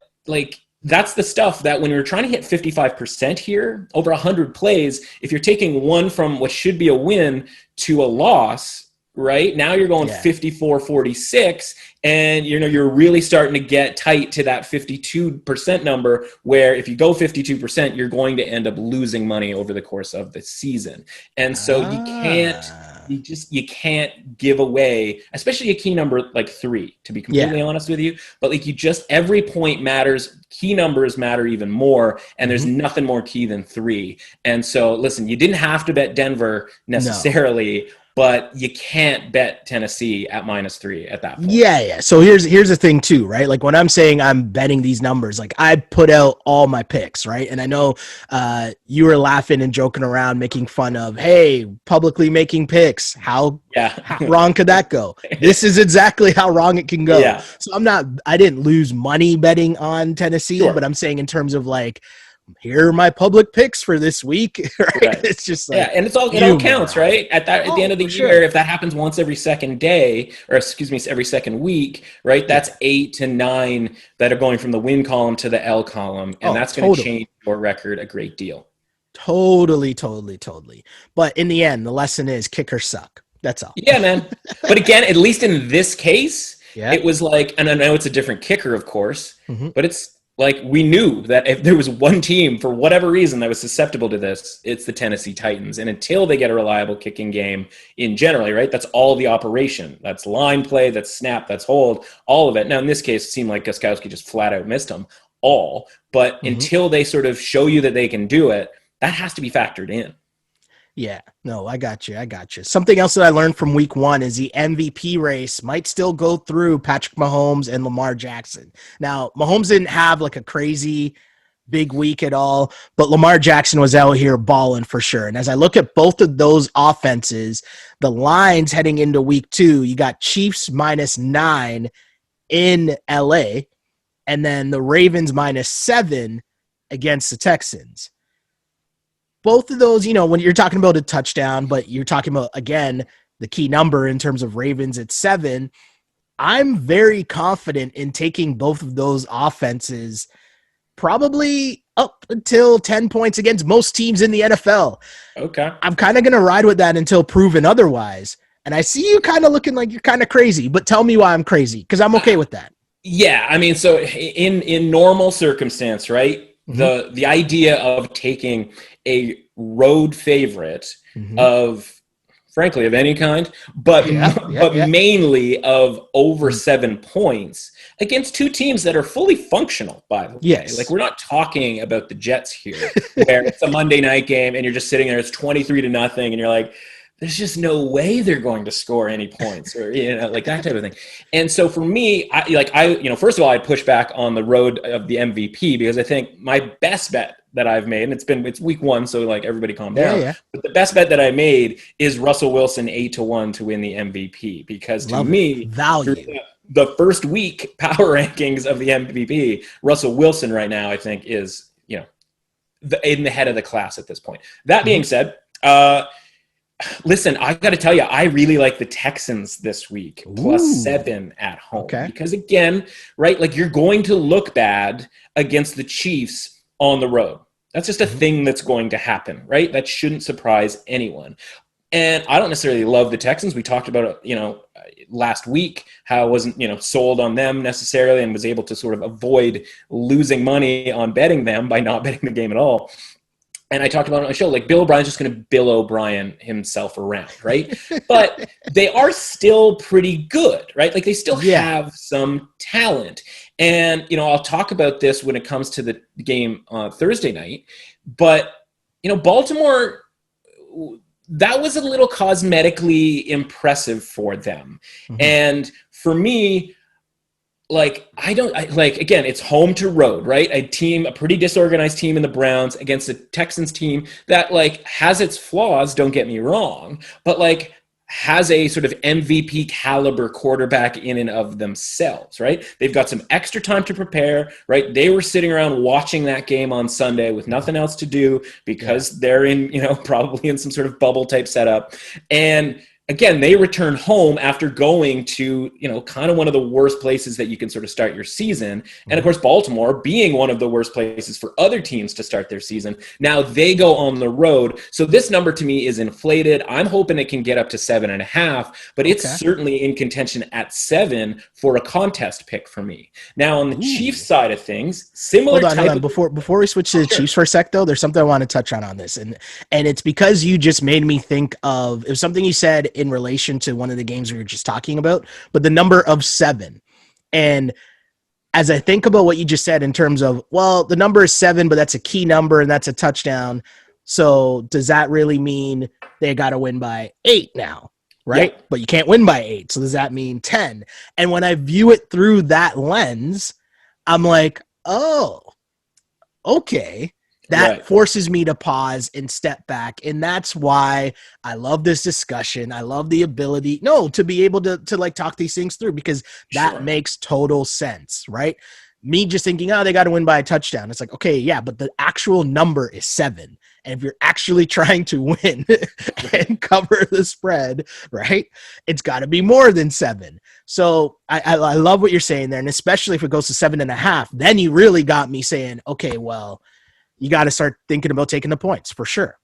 that's the stuff that when you're trying to hit 55% here over 100 plays, if you're taking one from what should be a win to a loss, right? Now you're going Yeah. 54-46, and you're really starting to get tight to that 52% number, where if you go 52%, you're going to end up losing money over the course of the season. And so you can't give away, especially a key number like 3, to be completely honest with you. But like, every point matters. Key numbers matter even more, and there's nothing more key than 3. And so listen, you didn't have to bet Denver necessarily, but you can't bet Tennessee at -3 at that point. Yeah. So here's the thing too, right? Like, when I'm saying I'm betting these numbers, like, I put out all my picks, right? And I know you were laughing and joking around, making fun of, hey, publicly making picks. How wrong could that go? This is exactly how wrong it can go. Yeah. So I didn't lose money betting on Tennessee, but I'm saying in terms of like, here are my public picks for this week. Right? It's just like, and it all counts, right? At the end of the year, if that happens once every second day, or every second week, right? That's 8 to 9 that are going from the win column to the L column, and that's going to change your record a great deal. Totally. But in the end, the lesson is kickers suck. That's all. Yeah, man. But again, at least in this case, it was like, and I know it's a different kicker, of course, but it's like, we knew that if there was one team for whatever reason that was susceptible to this, it's the Tennessee Titans. And until they get a reliable kicking game in generally, right? That's all the operation. That's line play, that's snap, that's hold, all of it. Now, in this case, it seemed like Gostkowski just flat out missed them all. But until they sort of show you that they can do it, that has to be factored in. Yeah, no, I got you. Something else that I learned from week 1 is the MVP race might still go through Patrick Mahomes and Lamar Jackson. Now, Mahomes didn't have like a crazy big week at all, but Lamar Jackson was out here balling for sure. And as I look at both of those offenses, the lines heading into week 2, you got Chiefs -9 in LA, and then the Ravens -7 against the Texans. Both of those, when you're talking about a touchdown, but you're talking about, again, the key number in terms of Ravens at 7, I'm very confident in taking both of those offenses probably up until 10 points against most teams in the NFL. Okay. I'm kind of going to ride with that until proven otherwise. And I see you kind of looking like you're kind of crazy, but tell me why I'm crazy, because I'm okay with that. Yeah, I mean, so in normal circumstance, right? The idea of taking a road favorite of, frankly, of any kind, but mainly of over 7 points against 2 teams that are fully functional, by the way. Yes. Like, we're not talking about the Jets here, where it's a Monday night game and you're just sitting there, it's 23-0, and you're like, there's just no way they're going to score any points, or like that type of thing. And so for me, I first of all, I'd push back on the road of the MVP, because I think my best bet that I've made, and it's week 1, so like, everybody calm down. Yeah. But the best bet that I made is Russell Wilson 8-1 to win the MVP, because to me, value. The first week power rankings of the MVP, Russell Wilson right now, I think, is in the head of the class at this point. That being said, listen, I got to tell you, I really like the Texans this week, +7 at home. Okay. Because again, right, like, you're going to look bad against the Chiefs on the road. That's just a thing that's going to happen, right? That shouldn't surprise anyone. And I don't necessarily love the Texans. We talked about it, last week, how I wasn't, sold on them necessarily, and was able to sort of avoid losing money on betting them by not betting the game at all. And I talked about it on the show, like, Bill O'Brien's just going to Bill O'Brien himself around, right? But they are still pretty good, right? Like, they still have some talent. And, I'll talk about this when it comes to the game Thursday night. But, Baltimore, that was a little cosmetically impressive for them. And for me, again, it's home to road, right? A pretty disorganized team in the Browns against a Texans team that, has its flaws, don't get me wrong, but, has a sort of MVP caliber quarterback in and of themselves, right? They've got some extra time to prepare, right? They were sitting around watching that game on Sunday with nothing else to do, because they're in, probably in some sort of bubble type setup. And again, they return home after going to, kind of one of the worst places that you can sort of start your season. And of course, Baltimore being one of the worst places for other teams to start their season. Now they go on the road. So this number to me is inflated. I'm hoping it can get up to 7.5, but it's certainly in contention at 7 for a contest pick for me. Now on the Chiefs side of things, similar Hold on. Before we switch to the Chiefs for a sec, though, there's something I want to touch on this. And it's because you just made me think of, it was something you said in relation to one of the games we were just talking about, but the number of 7. And as I think about what you just said in terms of, well, the number is 7, but that's a key number and that's a touchdown. So does that really mean they got to win by 8 now? Right? Yeah. But you can't win by 8. So does that mean 10? And when I view it through that lens, I'm like, oh, okay. That forces me to pause and step back. And that's why I love this discussion. I love the ability, to be able to like talk these things through, because that makes total sense, right? Me just thinking, they got to win by a touchdown. It's like, okay, yeah, but the actual number is 7. And if you're actually trying to win and cover the spread, right, it's got to be more than 7. So I love what you're saying there. And especially if it goes to 7.5, then you really got me saying, okay, well, you got to start thinking about taking the points for sure.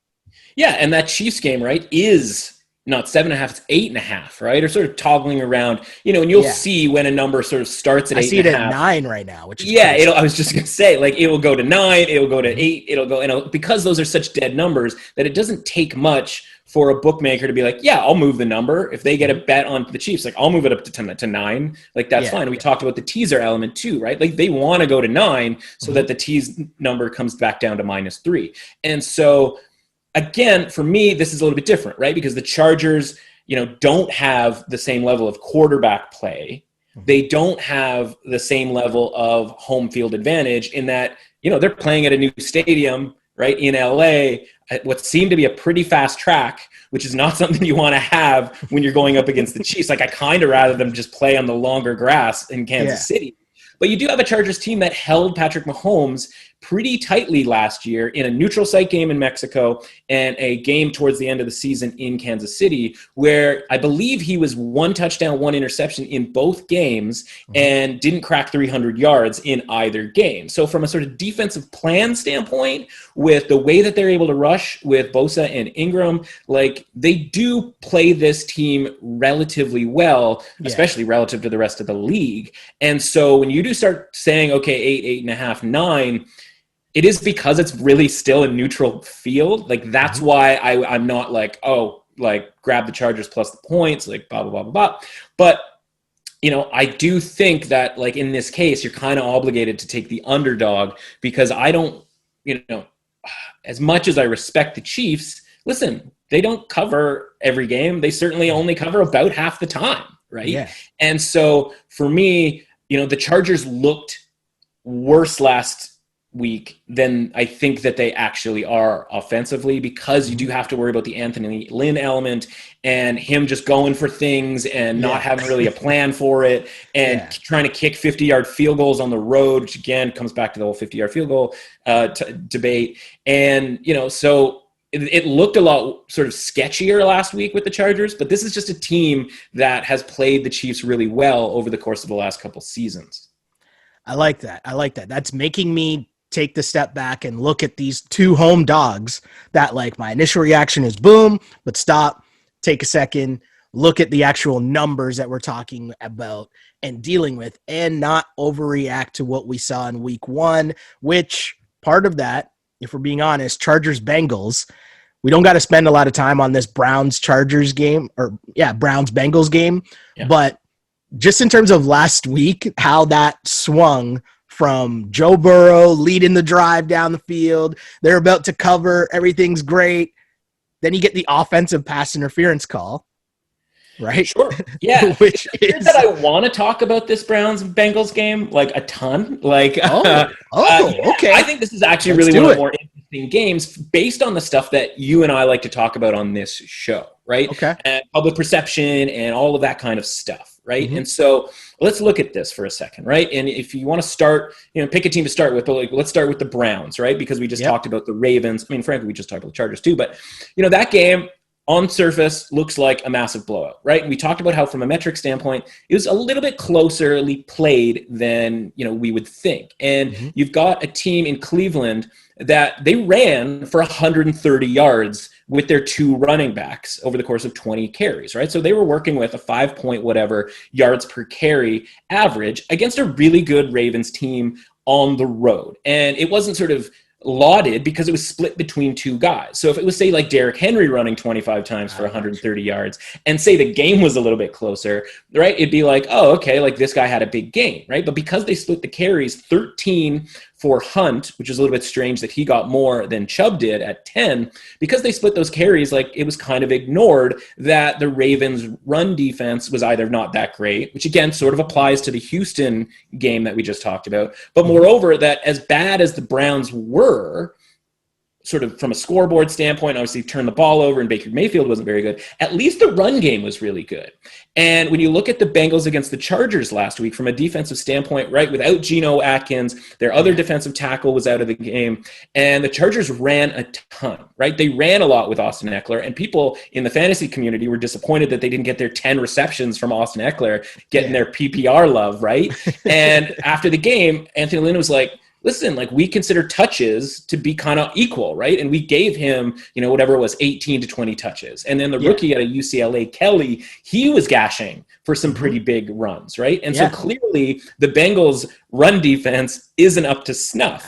Yeah, and that Chiefs game, right, is not 7.5, it's 8.5, right? Or sort of toggling around, and you'll see when a number sort of starts at 8.5. I see it at 9 right now, which is I was just gonna say, like, it will go to 9, it will go to 8, it'll go, because those are such dead numbers that it doesn't take much for a bookmaker to be like, yeah, I'll move the number. If they get a bet on the Chiefs, like, I'll move it up to 10 to 9. Like, that's fine. We talked about the teaser element too, right? Like, they want to go to 9 so that the tease number comes back down to -3. And so, again, for me, this is a little bit different, right? Because the Chargers, don't have the same level of quarterback play. They don't have the same level of home field advantage in that, they're playing at a new stadium, right, in LA, at what seemed to be a pretty fast track, which is not something you want to have when you're going up against the Chiefs. Like, I kind of rather them just play on the longer grass in Kansas City. But you do have a Chargers team that held Patrick Mahomes pretty tightly last year in a neutral site game in Mexico and a game towards the end of the season in Kansas City, where I believe he was 1 touchdown, 1 interception in both games and didn't crack 300 yards in either game. So from a sort of defensive plan standpoint, with the way that they're able to rush with Bosa and Ingram, like, they do play this team relatively well, especially relative to the rest of the league. And so when you do start saying, okay, 8, 8.5, 9, it is because it's really still a neutral field. Like, that's why I'm not like, grab the Chargers plus the points, like, blah, blah, blah, blah, blah. But, I do think that, like, in this case, you're kind of obligated to take the underdog, because I don't, as much as I respect the Chiefs, listen, they don't cover every game. They certainly only cover about half the time, right? Yeah. And so for me, the Chargers looked worse last week than I think that they actually are offensively, because you do have to worry about the Anthony Lynn element and him just going for things and not having really a plan for it, and trying to kick 50-yard field goals on the road, which again comes back to the whole 50-yard field goal debate. And, so it looked a lot sort of sketchier last week with the Chargers, but this is just a team that has played the Chiefs really well over the course of the last couple seasons. I like that. That's making me take the step back and look at these 2 home dogs that, like, my initial reaction is boom, but stop, take a second, look at the actual numbers that we're talking about and dealing with, and not overreact to what we saw in week 1, which part of that, if we're being honest, Chargers Bengals, we don't got to spend a lot of time on this Browns Chargers game, or Browns Bengals game, but just in terms of last week, how that swung from Joe Burrow leading the drive down the field, they're about to cover, everything's great. Then you get the offensive pass interference call, right? Sure. Yeah. Which is that I want to talk about this Browns Bengals game like a ton. Like, okay. I think this is actually really one of the more interesting games based on the stuff that you and I like to talk about on this show, right? Okay. And public perception and all of that kind of stuff. Right. And so let's look at this for a second. Right. And if you want to start, pick a team to start with, but, like, let's start with the Browns. Right. Because we just talked about the Ravens. I mean, frankly, we just talked about the Chargers too. But, that game, on surface looks like a massive blowout, right? And we talked about how from a metric standpoint, it was a little bit closerly played than, we would think. And you've got a team in Cleveland that they ran for 130 yards with their 2 running backs over the course of 20 carries, right? So they were working with a 5 whatever yards per carry average against a really good Ravens team on the road. And it wasn't sort of lauded because it was split between 2 guys. So if it was, say, like Derrick Henry running 25 times for 130 yards and say the game was a little bit closer, right? It'd be like, oh, okay, like this guy had a big game, right? But because they split the carries 13 for Hunt, which is a little bit strange that he got more than Chubb did at 10, because they split those carries, like it was kind of ignored that the Ravens run defense was either not that great, which again sort of applies to the Houston game that we just talked about, but moreover that as bad as the Browns were, sort of from a scoreboard standpoint, obviously turned the ball over and Baker Mayfield wasn't very good. At least the run game was really good. And when you look at the Bengals against the Chargers last week from a defensive standpoint, right, without Geno Atkins, their other defensive tackle was out of the game, and the Chargers ran a ton, right? They ran a lot with Austin Eckler, and people in the fantasy community were disappointed that they didn't get their 10 receptions from Austin Eckler, getting their PPR love, right? And after the game, Anthony Lynn was like, listen, like we consider touches to be kind of equal, right? And we gave him, whatever it was, 18 to 20 touches. And then the rookie at a UCLA, Kelly, he was gashing for some pretty big runs, right? And so clearly the Bengals run defense isn't up to snuff,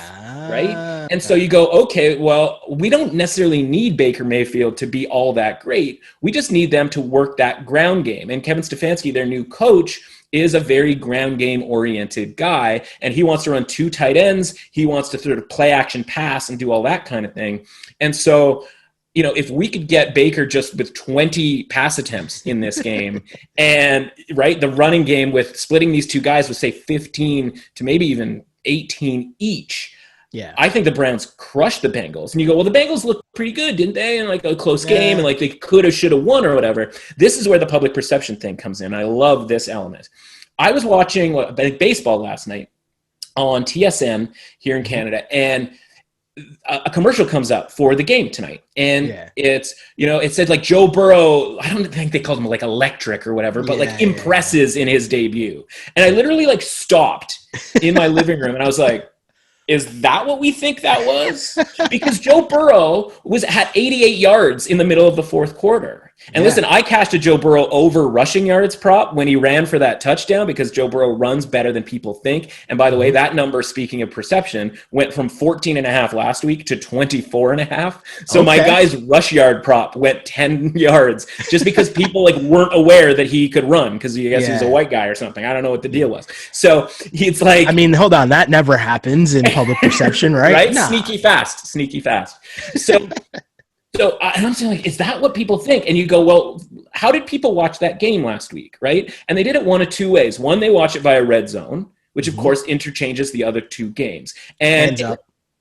right? And so you go, okay, well, we don't necessarily need Baker Mayfield to be all that great. We just need them to work that ground game. And Kevin Stefanski, their new coach, is a very ground game oriented guy, and he wants to run 2 tight ends. He wants to sort of play action pass and do all that kind of thing. And so, if we could get Baker just with 20 pass attempts in this game and right, the running game with splitting these 2 guys with say 15 to maybe even 18 each. Yeah, I think the Browns crushed the Bengals. And you go, well, the Bengals looked pretty good, didn't they? And like a close game, and like they could have, should have won or whatever. This is where the public perception thing comes in. I love this element. I was watching baseball last night on TSN here in Canada, and a commercial comes up for the game tonight. And it's, it said like Joe Burrow, I don't think they called him like electric or whatever, but impresses in his debut. And I literally like stopped in my living room and I was like, is that what we think that was? Because Joe Burrow had 88 yards in the middle of the 4th quarter. And listen, I cashed a Joe Burrow over rushing yards prop when he ran for that touchdown because Joe Burrow runs better than people think. And by the way, that number, speaking of perception, went from 14.5 last week to 24.5. So my guy's rush yard prop went 10 yards just because people weren't aware that he could run because he was a white guy or something. I don't know what the deal was. So it's like, I mean, hold on, that never happens in public perception, right? Right? Nah. Sneaky fast. So I'm saying, like, is that what people think? And you go, well, how did people watch that game last week, right? And they did it one of 2 ways. One, they watch it via Red Zone, which of course interchanges the other 2 games. And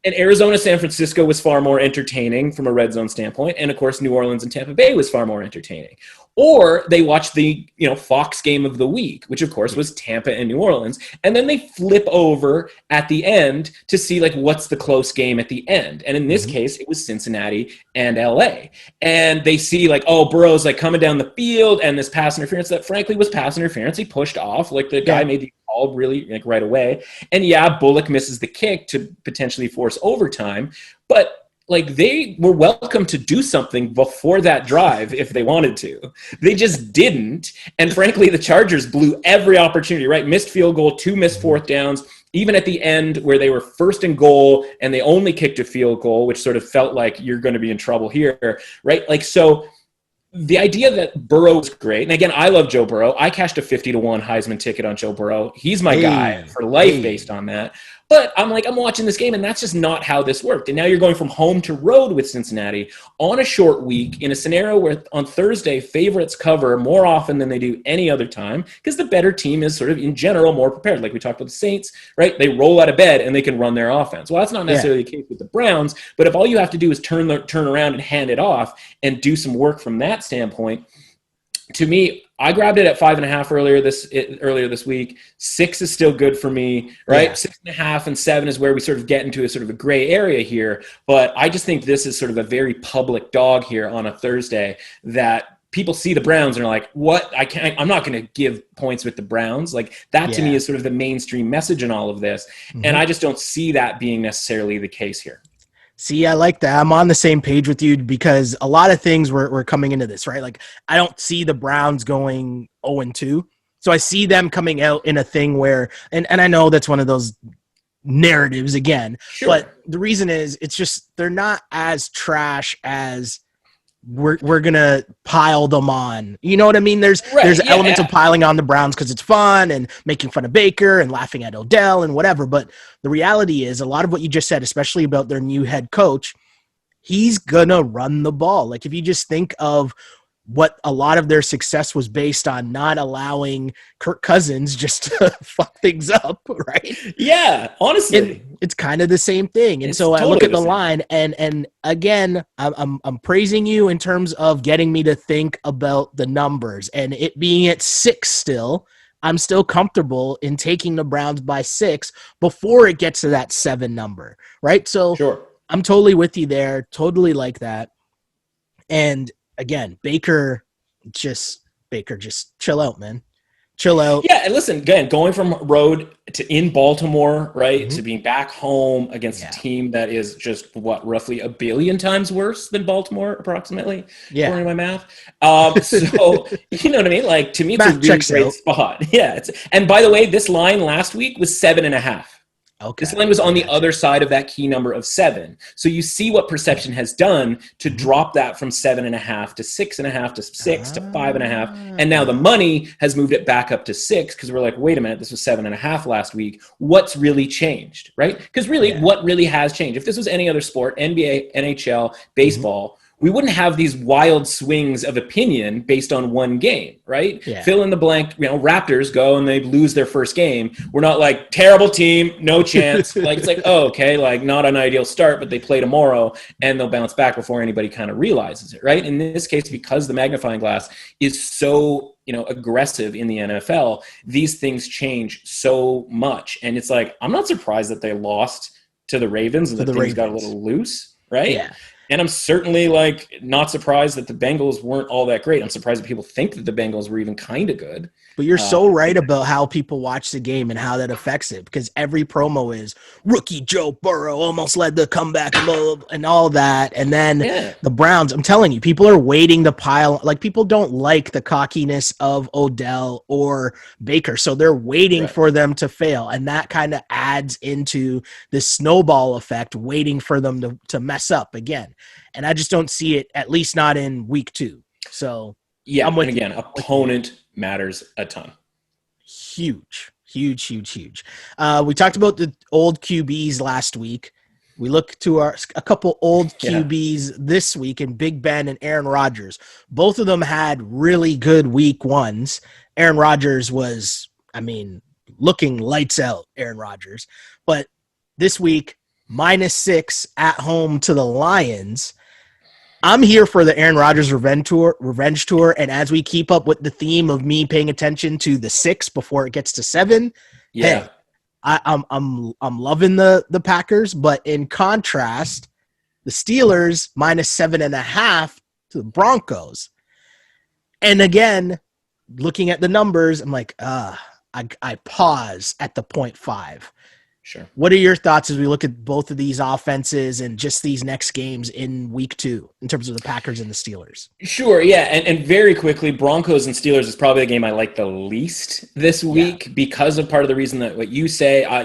Arizona, San Francisco was far more entertaining from a Red Zone standpoint. And of course, New Orleans and Tampa Bay was far more entertaining. Or they watched the Fox game of the week, which of course was Tampa and New Orleans. And then they flip over at the end to see what's the close game at the end. And in this case, it was Cincinnati and LA. And they see Burrow's coming down the field and this pass interference that frankly was pass interference. He pushed off, the guy made the call really right away. And Bullock misses the kick to potentially force overtime. But they were welcome to do something before that drive if they wanted to. They just didn't. And frankly, the Chargers blew every opportunity, right? Missed field goal, 2 missed 4th downs, even at the end where they were 1st and goal and they only kicked a field goal, which sort of felt like you're going to be in trouble here, right? So the idea that Burrow is great, and again, I love Joe Burrow. I cashed a 50-1 Heisman ticket on Joe Burrow. He's my guy for life based on that. But I'm watching this game, and that's just not how this worked. And now you're going from home to road with Cincinnati on a short week in a scenario where on Thursday, favorites cover more often than they do any other time because the better team is sort of in general more prepared. Like we talked about the Saints, right? They roll out of bed and they can run their offense. Well, that's not necessarily the case with the Browns, but if all you have to do is turn around and hand it off and do some work from that standpoint, to me, I grabbed it at 5.5 earlier this week. 6 is still good for me, right? Yeah. 6.5 and 7 is where we sort of get into a sort of a gray area here. But I just think this is sort of a very public dog here on a Thursday that people see the Browns and are like, what? I'm not going to give points with the Browns. Like that to me is sort of the mainstream message in all of this. And I just don't see that being necessarily the case here. See, I like that. I'm on the same page with you because a lot of things were coming into this, right? Like, I don't see the Browns going 0-2. So I see them coming out in a thing where, and I know that's one of those narratives again, but the reason is it's just they're not as trash as we're gonna pile them on. You know what I mean? There's elements of piling on the Browns because it's fun and making fun of Baker and laughing at Odell and whatever. But the reality is a lot of what you just said, especially about their new head coach, he's gonna run the ball. Like if you just think of what a lot of their success was based on not allowing Kirk Cousins just to fuck things up, right? Yeah, honestly. It's kind of the same thing. And so I look at the line and again, I'm praising you in terms of getting me to think about the numbers and it being at 6 still. I'm still comfortable in taking the Browns by 6 before it gets to that 7 number, right? So I'm totally with you there. Totally like that. And again, Baker, just chill out, man. Chill out. Yeah, and listen, again, going from road to in Baltimore, right, to being back home against a team that is just, roughly 1 billion times worse than Baltimore, approximately, according to my math. So, you know what I mean? Like, to me, it's a really great spot. Yeah. And by the way, this line last week was 7.5. Okay. This line was on the other side of that key number of 7. So you see what perception has done to drop that from 7.5 to 6.5 to 6 to 5.5. And now the money has moved it back up to 6 because we're like, wait a minute, this was 7.5 last week. What's really changed, right? Because really, what really has changed? If this was any other sport, NBA, NHL, baseball, we wouldn't have these wild swings of opinion based on one game, right? Yeah. Fill in the blank, Raptors go and they lose their first game. We're not like, terrible team, no chance. Like, it's like, oh, okay, like not an ideal start, but they play tomorrow and they'll bounce back before anybody kind of realizes it, right? In this case, because the magnifying glass is so, aggressive in the NFL, these things change so much. And it's like, I'm not surprised that they lost to the Ravens and that things got a little loose, right? Yeah. And I'm certainly not surprised that the Bengals weren't all that great. I'm surprised that people think that the Bengals were even kind of good. But you're so right about how people watch the game and how that affects it because every promo is rookie Joe Burrow almost led the comeback and all that. And then the Browns, I'm telling you, people are waiting to pile. Like people don't like the cockiness of Odell or Baker. So they're waiting for them to fail. And that kind of adds into this snowball effect, waiting for them to mess up again. And I just don't see it, at least not in week 2. So yeah, and again, opponent matters a ton. Huge. We talked about the old QBs last week. We look to a couple old QBs this week in Big Ben and Aaron Rodgers. Both of them had really good week 1s. Aaron Rodgers was, looking lights out, Aaron Rodgers. But this week, -6 at home to the Lions. I'm here for the Aaron Rodgers revenge tour, and as we keep up with the theme of me paying attention to the 6 before it gets to 7, hey, I'm loving the Packers, but in contrast, the Steelers -7.5 to the Broncos. And again, looking at the numbers, I'm like, I pause at the 0.5. Sure. What are your thoughts as we look at both of these offenses and just these next games in week 2 in terms of the Packers and the Steelers? Sure. Yeah. And very quickly, Broncos and Steelers is probably the game I like the least this week because of part of the reason that what you say, I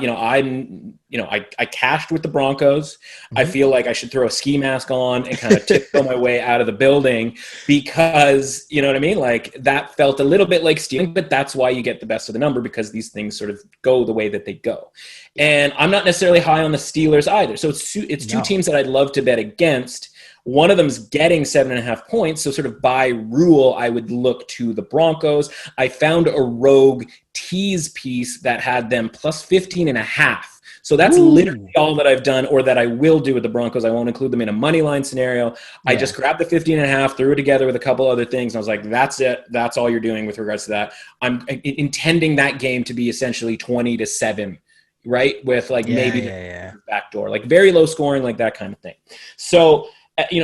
cashed with the Broncos. I feel like I should throw a ski mask on and kind of tiptoe my way out of the building because, you know what I mean? Like that felt a little bit like stealing, but that's why you get the best of the number because these things sort of go the way that they go. And I'm not necessarily high on the Steelers either. So it's two teams that I'd love to bet against. One of them's getting 7.5 points. So sort of by rule, I would look to the Broncos. I found a rogue tease piece that had them plus 15.5. So that's Ooh. literally all that I've done, or that I will do with the Broncos. I won't include them in a money line scenario. I just grabbed the 15.5, threw it together with a couple other things. And I was like, that's it. That's all you're doing with regards to that. I'm intending that game to be essentially 20-7, right? With like maybe the back door, like very low scoring, like that kind of thing. So,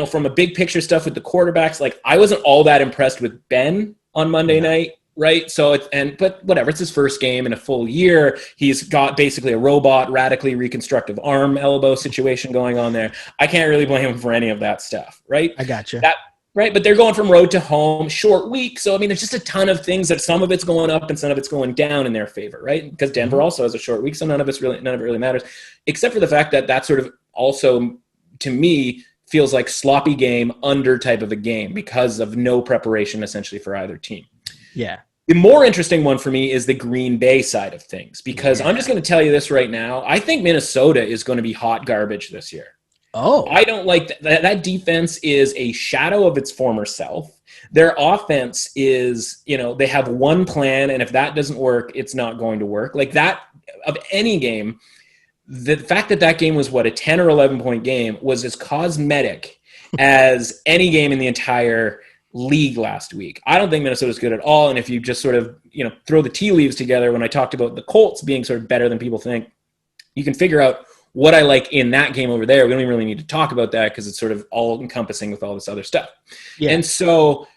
from a big picture stuff with the quarterbacks, like I wasn't all that impressed with Ben on Monday night. Right. So but whatever, it's his first game in a full year. He's got basically a robot, radically reconstructive arm elbow situation going on there. I can't really blame him for any of that stuff. Right. I gotcha. Right. But they're going from road to home, short week. So, I mean, there's just a ton of things that some of it's going up and some of it's going down in their favor. Right. Because Denver also has a short week. So none of it really matters, except for the fact that sort of also, to me, feels like sloppy game under type of a game because of no preparation essentially for either team. Yeah. The more interesting one for me is the Green Bay side of things, because I'm just going to tell you this right now. I think Minnesota is going to be hot garbage this year. Oh, I don't like that. That defense is a shadow of its former self. Their offense is, they have one plan, and if that doesn't work, it's not going to work. Like that of any game, the fact that game was a 10 or 11 point game was as cosmetic as any game in the entire league last week. I don't think Minnesota's good at all. And if you just sort of, throw the tea leaves together, when I talked about the Colts being sort of better than people think, you can figure out what I like in that game over there. We don't even really need to talk about that because it's sort of all encompassing with all this other stuff. Yeah. And so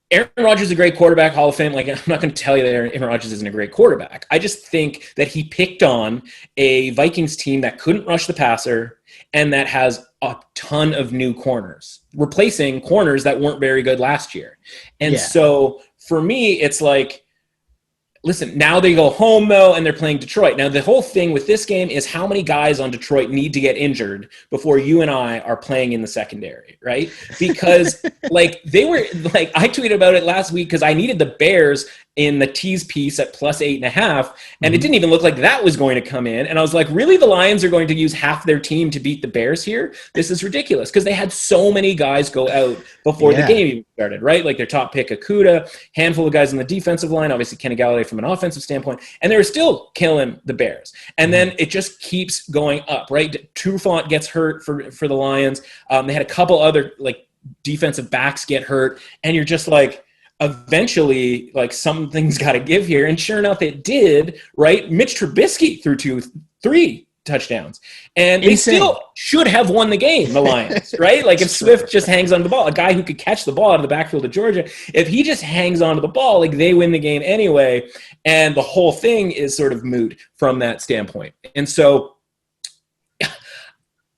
Aaron Rodgers is a great quarterback, Hall of Fame. Like, I'm not going to tell you that Aaron Rodgers isn't a great quarterback. I just think that he picked on a Vikings team that couldn't rush the passer and that has a ton of new corners, replacing corners that weren't very good last year. And so for me, it's like, listen, now they go home, though, and they're playing Detroit. Now, the whole thing with this game is how many guys on Detroit need to get injured before you and I are playing in the secondary, right? Because, I tweeted about it last week because I needed the Bears in the tease piece at plus 8.5, and it didn't even look like that was going to come in. And I was like, really, the Lions are going to use half their team to beat the Bears here? This is ridiculous, because they had so many guys go out before the game even started, right? Like their top pick, Okudah, handful of guys on the defensive line, obviously Kenny Galladay from an offensive standpoint, and they were still killing the Bears. And then it just keeps going up, right? Trufant gets hurt for the Lions. They had a couple other defensive backs get hurt, and you're just like, eventually, something's got to give here. And sure enough, it did, right? Mitch Trubisky threw 3 touchdowns. And they still should have won the game, the Lions, right? Like if Swift just hangs onto the ball, a guy who could catch the ball out of the backfield of Georgia, if he just hangs onto the ball, they win the game anyway. And the whole thing is sort of moot from that standpoint. And so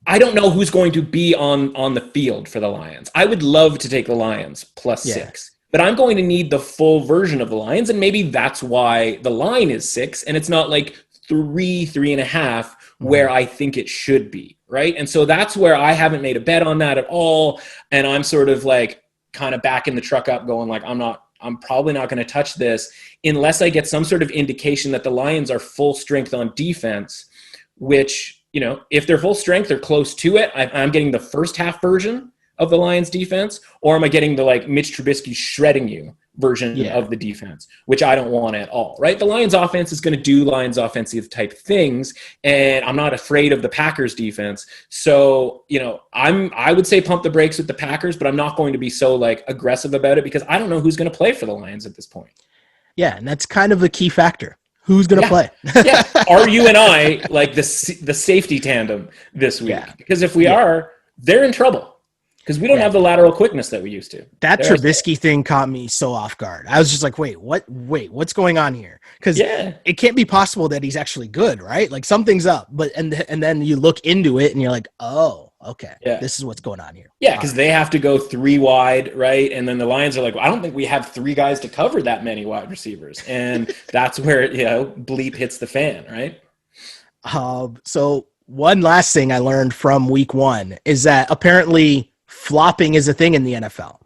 I don't know who's going to be on the field for the Lions. I would love to take the Lions plus 6. But I'm going to need the full version of the Lions, and maybe that's why the line is 6, and it's not 3.5, where I think it should be, right? And so that's where I haven't made a bet on that at all, and I'm sort of kind of backing the truck up, going I'm probably not going to touch this unless I get some sort of indication that the Lions are full strength on defense, which, if they're full strength or close to it, I'm getting the first half version of the Lions defense, or am I getting the Mitch Trubisky shredding you version of the defense, which I don't want at all, right? The Lions offense is going to do Lions offensive type things, and I'm not afraid of the Packers defense. So, I would say pump the brakes with the Packers, but I'm not going to be so aggressive about it because I don't know who's going to play for the Lions at this point. Yeah, and that's kind of a key factor. Who's going to play? Are you and I the safety tandem this week? Because if we are, they're in trouble. Because we don't have the lateral quickness that we used to. That Trubisky thing caught me so off guard. I was just like, wait, what's going on here? Because it can't be possible that he's actually good, right? Something's up. But and then you look into it and you're like, oh, okay, this is what's going on here. Yeah, because they have to go 3 wide, right? And then the Lions are like, well, I don't think we have 3 guys to cover that many wide receivers. And that's where, bleep hits the fan, right? So one last thing I learned from week 1 is that apparently flopping is a thing in the NFL.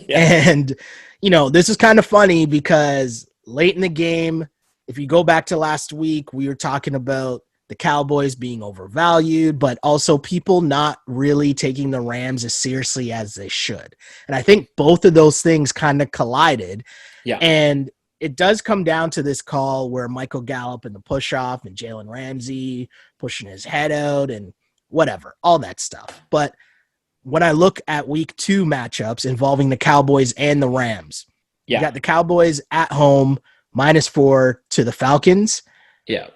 And, this is kind of funny because late in the game, if you go back to last week, we were talking about the Cowboys being overvalued, but also people not really taking the Rams as seriously as they should. And I think both of those things kind of collided. Yeah. And it does come down to this call where Michael Gallup and the push-off and Jalen Ramsey pushing his head out and whatever, all that stuff. But when I look at week 2 matchups involving the Cowboys and the Rams, you got the Cowboys at home -4 to the Falcons. Yeah.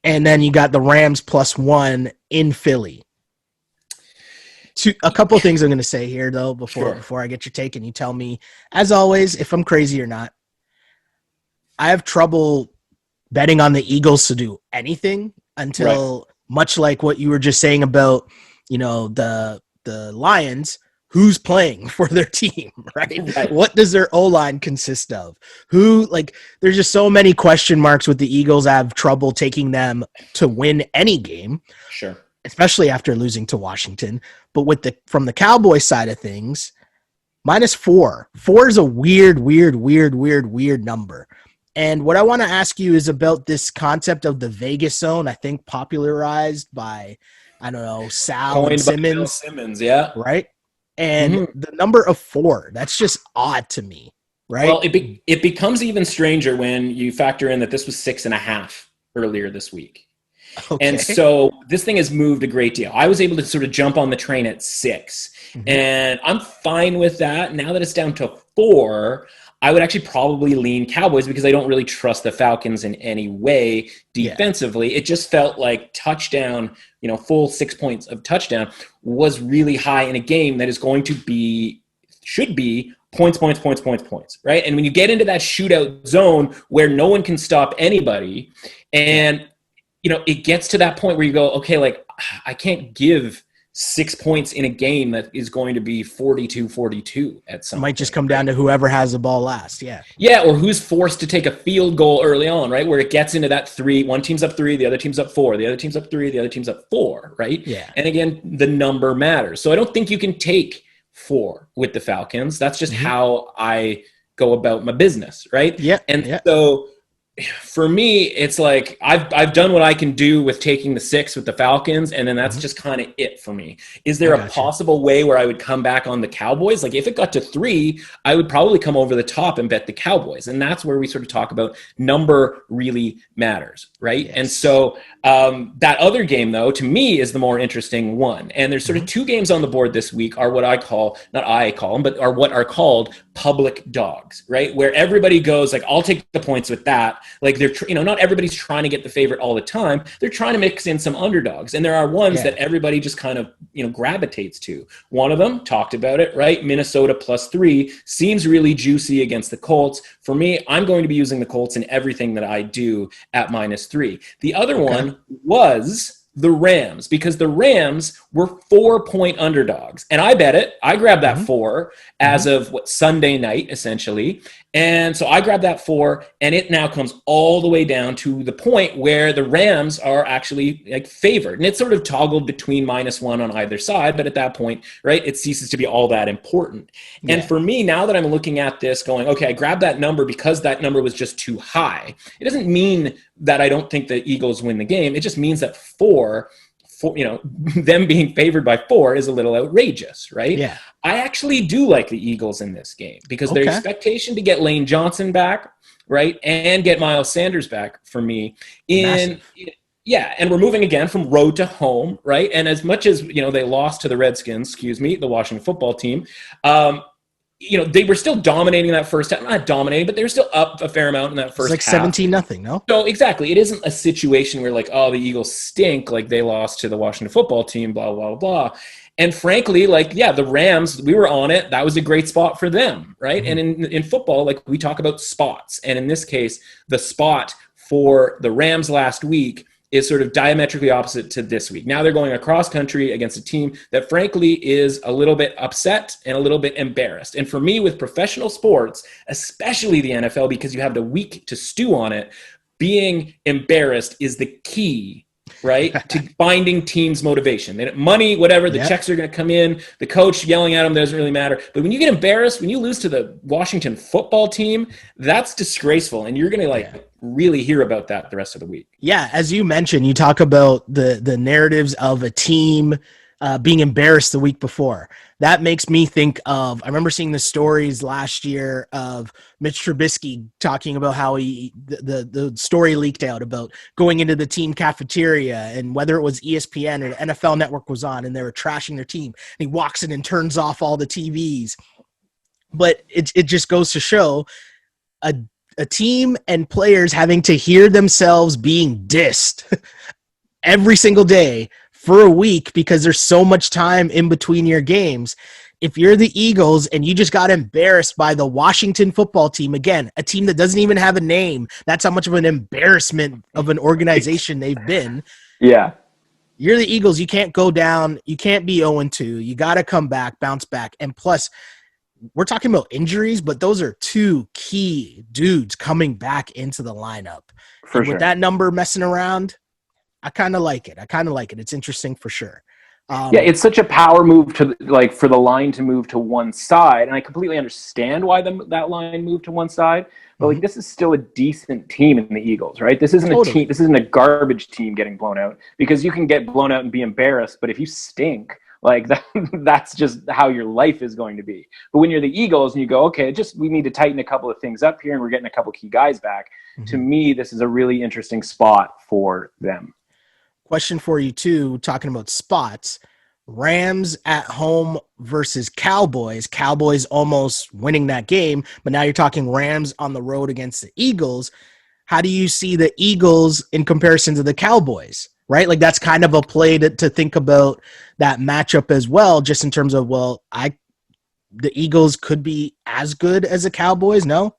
And then you got the Rams +1 in Philly. A couple of things I'm going to say here, though, before I get your take, and you tell me, as always, if I'm crazy or not. I have trouble betting on the Eagles to do anything until, much like what you were just saying about, the Lions, who's playing for their team, right? What does their O-line consist of? There's just so many question marks with the Eagles. I have trouble taking them to win any game. Sure. Especially after losing to Washington. But from the Cowboys side of things, -4. 4 is a weird number. And what I want to ask you is about this concept of the Vegas zone, I think popularized by, Sal and Simmons. Yeah. Right? And the number of 4, that's just odd to me, right? Well, it becomes even stranger when you factor in that this was 6.5 earlier this week. Okay. And so this thing has moved a great deal. I was able to sort of jump on the train at 6, and I'm fine with that. Now that it's down to 4, I would actually probably lean Cowboys because I don't really trust the Falcons in any way defensively. Yeah. It just felt like touchdown, full 6 points of touchdown was really high in a game that is should be points, right? And when you get into that shootout zone where no one can stop anybody, and it gets to that point where you go, okay, I can't give 6 points in a game that is going to be 42-42 at some point. Might just come down to whoever has the ball last, Yeah, or who's forced to take a field goal early on, right? Where it gets into that 3, one team's up 3, the other team's up 4, the other team's up 3, the other team's up 4, right? Yeah. And again, the number matters. So I don't think you can take 4 with the Falcons. That's just how I go about my business, right? Yeah. So for me, it's like I've done what I can do with taking the 6 with the Falcons, and then that's just kind of it for me. Is there a possible way where I would come back on the Cowboys? Like if it got to 3, I would probably come over the top and bet the Cowboys, and that's where we sort of talk about number really matters, right? Yes. And so that other game, though, to me is the more interesting one. And there's sort of 2 games on the board this week are what not I call them, but are what are called public dogs, right? Where everybody goes like, I'll take the points with that. Like they're, not everybody's trying to get the favorite all the time. They're trying to mix in some underdogs. And there are ones that everybody just kind of, gravitates to. One of them, talked about it, right? Minnesota +3 seems really juicy against the Colts. For me, I'm going to be using the Colts in everything that I do at -3. The other one was the Rams, because the Rams were 4-point underdogs. And I bet it. I grabbed that 4 as of Sunday night, essentially. And so I grabbed that 4, and it now comes all the way down to the point where the Rams are actually favored. And it's sort of toggled between -1 on either side. But at that point, right, it ceases to be all that important. Yeah. And for me, now that I'm looking at this going, okay, I grabbed that number because that number was just too high. It doesn't mean that I don't think the Eagles win the game. It just means that 4, them being favored by 4 is a little outrageous, right? Yeah. I actually do like the Eagles in this game because their expectation to get Lane Johnson back, right, and get Miles Sanders back for me and we're moving again from road to home, right? And as much as, they lost to the Redskins, the Washington football team, they were still dominating that first half. Not dominating, but they were still up a fair amount in that first half. It's like 17-0, no? So exactly. It isn't a situation where the Eagles stink, like they lost to the Washington football team, blah, blah, blah. And frankly, the Rams, we were on it. That was a great spot for them, right? And in football, we talk about spots. And in this case, the spot for the Rams last week is sort of diametrically opposite to this week. Now they're going across country against a team that frankly is a little bit upset and a little bit embarrassed. And for me, with professional sports, especially the NFL, because you have the week to stew on it, being embarrassed is the key, right, to finding teams' motivation. Money, whatever, the checks are going to come in, the coach yelling at them doesn't really matter. But when you get embarrassed, when you lose to the Washington football team, that's disgraceful. And you're going to really hear about that the rest of the week. Yeah, as you mentioned, you talk about the narratives of a team being embarrassed the week before. That makes me think of, I remember seeing the stories last year of Mitch Trubisky talking about how the story leaked out about going into the team cafeteria, and whether it was ESPN or the NFL Network was on and they were trashing their team. And he walks in and turns off all the TVs. But it just goes to show a team and players having to hear themselves being dissed every single day for a week because there's so much time in between your games. If you're the Eagles and you just got embarrassed by the Washington football team, again, a team that doesn't even have a name, that's how much of an embarrassment of an organization they've been. Yeah. You're the Eagles. You can't go down. You can't be 0-2. You got to come back, bounce back. And plus, we're talking about injuries, but those are two key dudes coming back into the lineup. For and sure. With that number messing around, I kind of like it. It's interesting for sure. Yeah, it's such a power move to for the line to move to one side, and I completely understand why that line moved to one side. But this is still a decent team in the Eagles, right? This isn't a team. This isn't a garbage team getting blown out, because you can get blown out and be embarrassed, but if you stink, that's just how your life is going to be. But when you're the Eagles and you go, okay, we need to tighten a couple of things up here, and we're getting a couple key guys back. To me, this is a really interesting spot for them. Question for you too, talking about spots. Rams at home versus Cowboys. Cowboys almost winning that game, but now you're talking Rams on the road against the Eagles. How do you see the Eagles in comparison to the Cowboys? Right? That's kind of a play to think about that matchup as well, just in terms of, the Eagles could be as good as the Cowboys, no?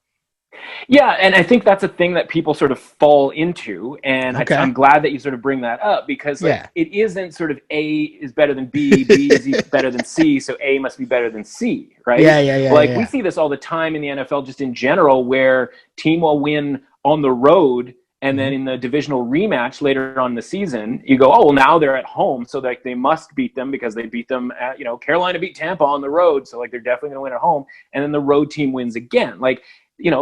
Yeah, and I think that's a thing that people sort of fall into, and I'm glad that you sort of bring that up, because it isn't sort of A is better than B, B is better than C, so A must be better than C, right? Yeah. We see this all the time in the NFL, just in general, where team will win on the road, and then in the divisional rematch later on in the season, you go, oh, well, now they're at home, so they must beat them because they beat them at, Carolina beat Tampa on the road, so they're definitely going to win at home, and then the road team wins again.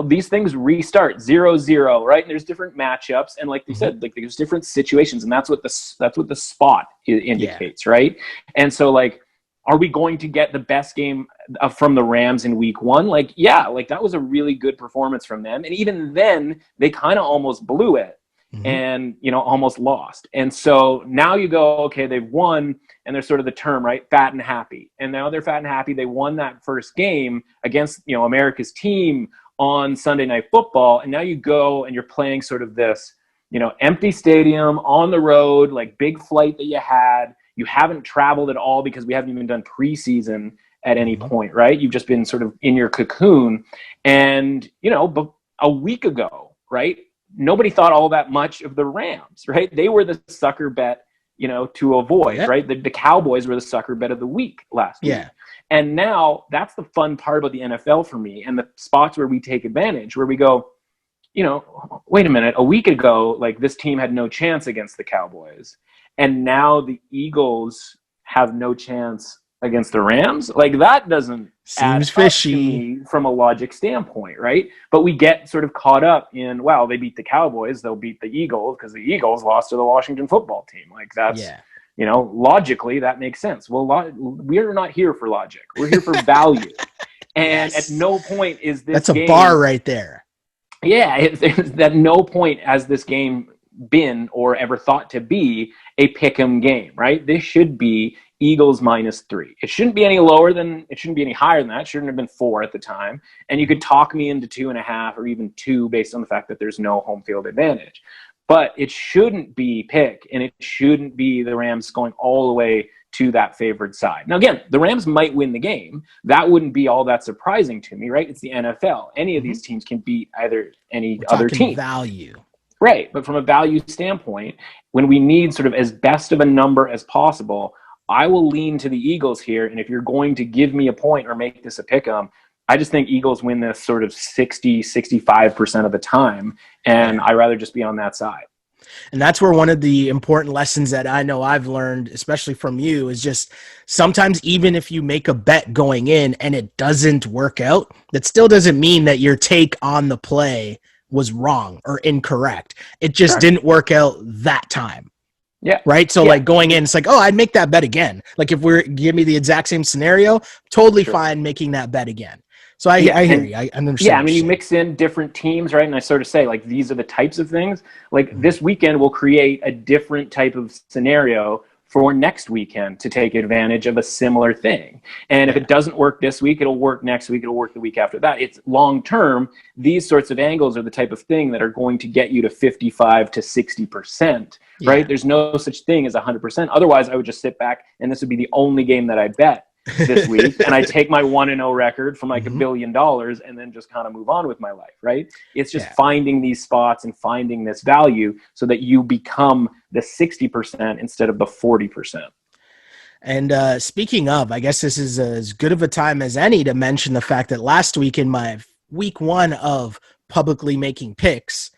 These things restart 0-0, right? And there's different matchups, and like you said, there's different situations, and that's what the spot indicates, right? And so, are we going to get the best game from the Rams in week one? That was a really good performance from them, and even then, they kind of almost blew it, and almost lost. And so now you go, okay, they've won, and they're sort of the term, right, fat and happy. And now they're fat and happy. They won that first game against America's team on Sunday Night Football, and now you go and you're playing sort of this, empty stadium on the road, big flight that you had. You haven't traveled at all because we haven't even done preseason at any point, right? You've just been sort of in your cocoon. And, but a week ago, right, nobody thought all that much of the Rams, right? They were the sucker bet, to avoid, right? The Cowboys were the sucker bet of the week last week. And now that's the fun part about the NFL for me, and the spots where we take advantage, where we go, wait a minute, a week ago, this team had no chance against the Cowboys, and now the Eagles have no chance against the Rams. That doesn't seems add fishy up to me from a logic standpoint, right? But we get sort of caught up in, wow, they beat the Cowboys, they'll beat the Eagles because the Eagles lost to the Washington football team. That's logically that makes sense. Well, we're not here for logic. We're here for value. And at no point is this That's a bar right there. Yeah, at no point has this game been or ever thought to be a pick'em game, right? This should be Eagles -3. It shouldn't be any higher than that. It shouldn't have been 4 at the time. And you could talk me into 2.5 or even 2 based on the fact that there's no home field advantage. But it shouldn't be pick, and it shouldn't be the Rams going all the way to that favored side. Now, again, the Rams might win the game. That wouldn't be all that surprising to me, right? It's the NFL. Any of these teams can beat any other team. Value. Right. But from a value standpoint, when we need sort of as best of a number as possible, I will lean to the Eagles here. And if you're going to give me a point or make this a pick'em, I just think Eagles win this sort of 65% of the time, and I'd rather just be on that side. And that's where one of the important lessons that I know I've learned, especially from you, is just sometimes even if you make a bet going in and it doesn't work out, that still doesn't mean that your take on the play was wrong or incorrect. It just didn't work out that time. Yeah. Right. So Yeah. like going in, it's like, oh, I'd make that bet again. Like if give me the exact same scenario, totally fine making that bet again. So I hear you. I understand. Yeah, I mean, you mix in different teams, right? And I sort of say, like, these are the types of things. Like, this weekend will create a different type of scenario for next weekend to take advantage of a similar thing. And if it doesn't work this week, it'll work next week, it'll work the week after that. It's long term. These sorts of angles are the type of thing that are going to get you to 55 to 60%, right? There's no such thing as 100%. Otherwise, I would just sit back and this would be the only game that I bet this week, and I take my 1-0 record from like $1 billion and then just kind of move on with my life, right? It's just finding these spots and finding this value so that you become the 60% instead of the 40%. And speaking of, I guess this is as good of a time as any to mention the fact that last week in my week 1 of publicly making picks,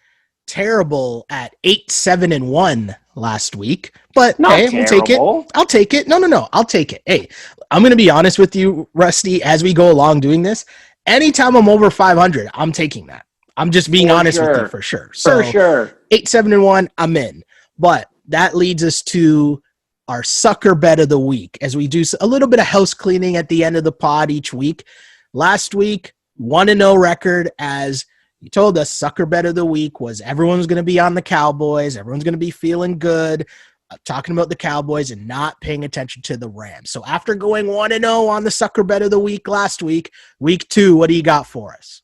terrible at 8-7-1 last week, but Not hey, we'll take it. I'll take it. No, I'll take it. Hey, I'm going to be honest with you, Rusty, as we go along doing this, anytime I'm over 500, I'm taking that. I'm just being honest with you for sure. So for sure. 8-7-1, I'm in. But that leads us to our sucker bet of the week as we do a little bit of house cleaning at the end of the pod each week. Last week, 1-0 record, as you told us, sucker bet of the week was everyone's going to be on the Cowboys. Everyone's going to be feeling good, talking about the Cowboys and not paying attention to the Rams. So after going 1-0 on the sucker bet of the week last week, week 2, what do you got for us?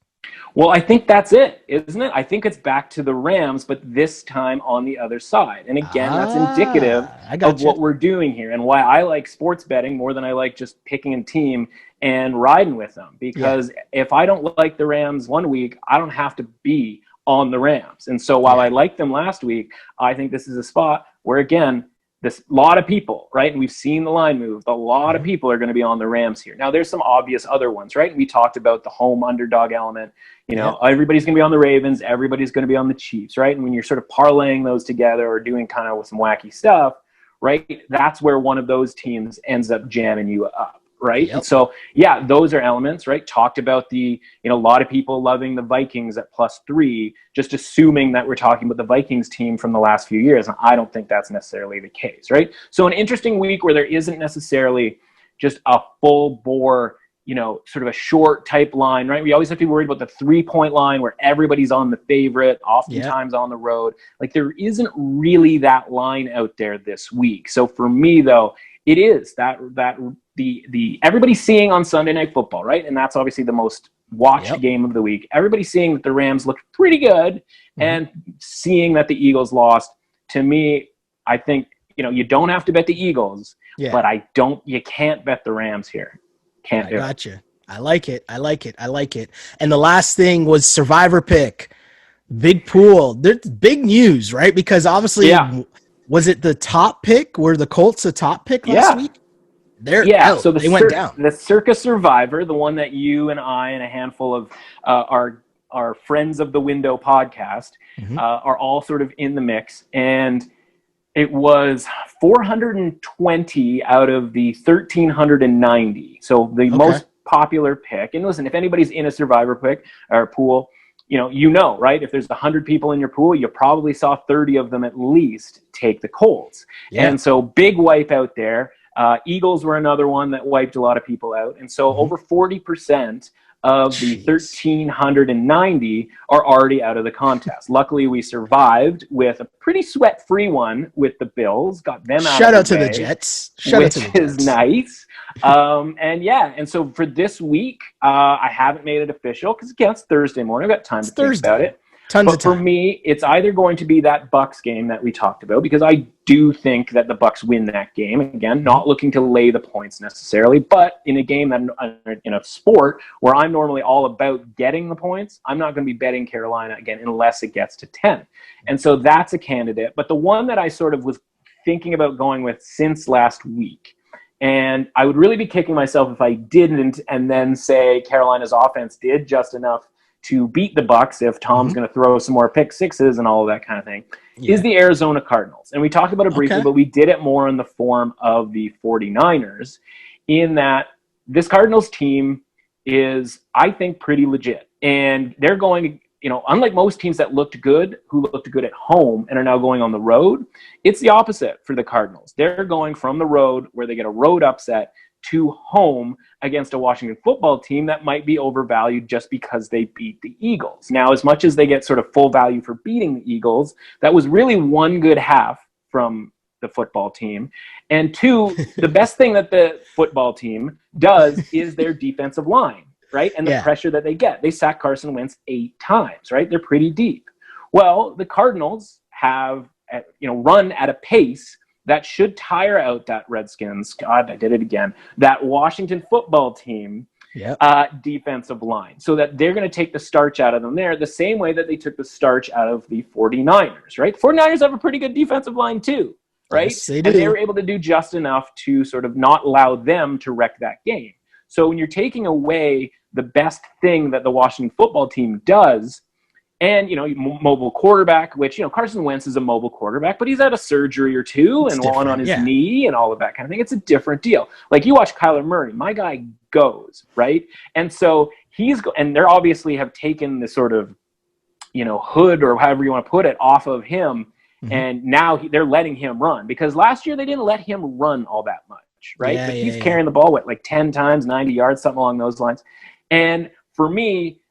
Well, I think that's it, isn't it? I think it's back to the Rams, but this time on the other side. And again, that's indicative of what we're doing here and why I like sports betting more than I like just picking a team and riding with them. Because if I don't like the Rams one week, I don't have to be on the Rams. And so while I liked them last week, I think this is a spot where, again, this lot of people, right? And we've seen the line move. A lot of people are going to be on the Rams here. Now, there's some obvious other ones, right? We talked about the home underdog element. You know, everybody's going to be on the Ravens. Everybody's going to be on the Chiefs, right? And when you're sort of parlaying those together or doing kind of with some wacky stuff, right? That's where one of those teams ends up jamming you up, right? And so, yeah, those are elements, right? Talked about the, you know, a lot of people loving the Vikings at +3, just assuming that we're talking about the Vikings team from the last few years. And I don't think that's necessarily the case, right? So an interesting week where there isn't necessarily just a full bore, you know, sort of a short type line, right? We always have to be worried about the 3-point line where everybody's on the favorite, oftentimes on the road. Like there isn't really that line out there this week. So for me though, it is that the everybody's seeing on Sunday Night Football, right? And that's obviously the most watched game of the week. Everybody's seeing that the Rams looked pretty good and seeing that the Eagles lost. To me, I think, you know, you don't have to bet the Eagles, but you can't bet the Rams here. Can't do it. Gotcha. I like it. And the last thing was survivor pick. Big pool. There's big news, right? Because obviously, was it the top pick? Were the Colts the top pick last week? They're out. So they went down. The Circa Survivor, the one that you and I and a handful of our Friends of the Window podcast are all sort of in the mix. And it was 420 out of the 1,390. So the most popular pick. And listen, if anybody's in a survivor pick or pool, you know, right? If there's 100 people in your pool, you probably saw 30 of them at least take the Colts. And so big wipe out there. Eagles were another one that wiped a lot of people out. And so over 40% of the 1,390 are already out of the contest. Luckily, we survived with a pretty sweat-free one with the Bills. Got them out. Shout out to the Jets. Which is nice. And so for this week, I haven't made it official because again, it's Thursday morning. I've got time to think about it. But for me, it's either going to be that Bucs game that we talked about because I do think that the Bucs win that game. Again, not looking to lay the points necessarily, but in a game that in a sport where I'm normally all about getting the points, I'm not going to be betting Carolina again unless it gets to 10. And so that's a candidate. But the one that I sort of was thinking about going with since last week, and I would really be kicking myself if I didn't, and then say Carolina's offense did just enough to beat the Bucs if Tom's going to throw some more pick sixes and all of that kind of thing, is the Arizona Cardinals. And we talked about it briefly, but we did it more in the form of the 49ers in that this Cardinals team is, I think, pretty legit. And they're going unlike most teams that looked good, who looked good at home and are now going on the road, it's the opposite for the Cardinals. They're going from the road, where they get a road upset, to home against a Washington football team that might be overvalued just because they beat the Eagles. Now, as much as they get sort of full value for beating the Eagles, that was really one good half from the football team. And two, the best thing that the football team does is their defensive line, right? And the pressure that they get. They sack Carson Wentz 8 times, right? They're pretty deep. Well, the Cardinals have, run at a pace that should tire out that Redskins, God, I did it again, that Washington football team defensive line, so that they're going to take the starch out of them there the same way that they took the starch out of the 49ers, right? The 49ers have a pretty good defensive line too, right? Yes, they do. And they were able to do just enough to sort of not allow them to wreck that game. So when you're taking away the best thing that the Washington football team does, and, mobile quarterback, which, Carson Wentz is a mobile quarterback, but he's had a surgery or two and one on his knee and all of that kind of thing. It's a different deal. Like, you watch Kyler Murray, my guy goes, right? And so and they're obviously have taken the sort of, hood, or however you want to put it, off of him. Mm-hmm. And now they're letting him run, because last year they didn't let him run all that much, right? But he's carrying the ball, 10 times, 90 yards, something along those lines. And for me,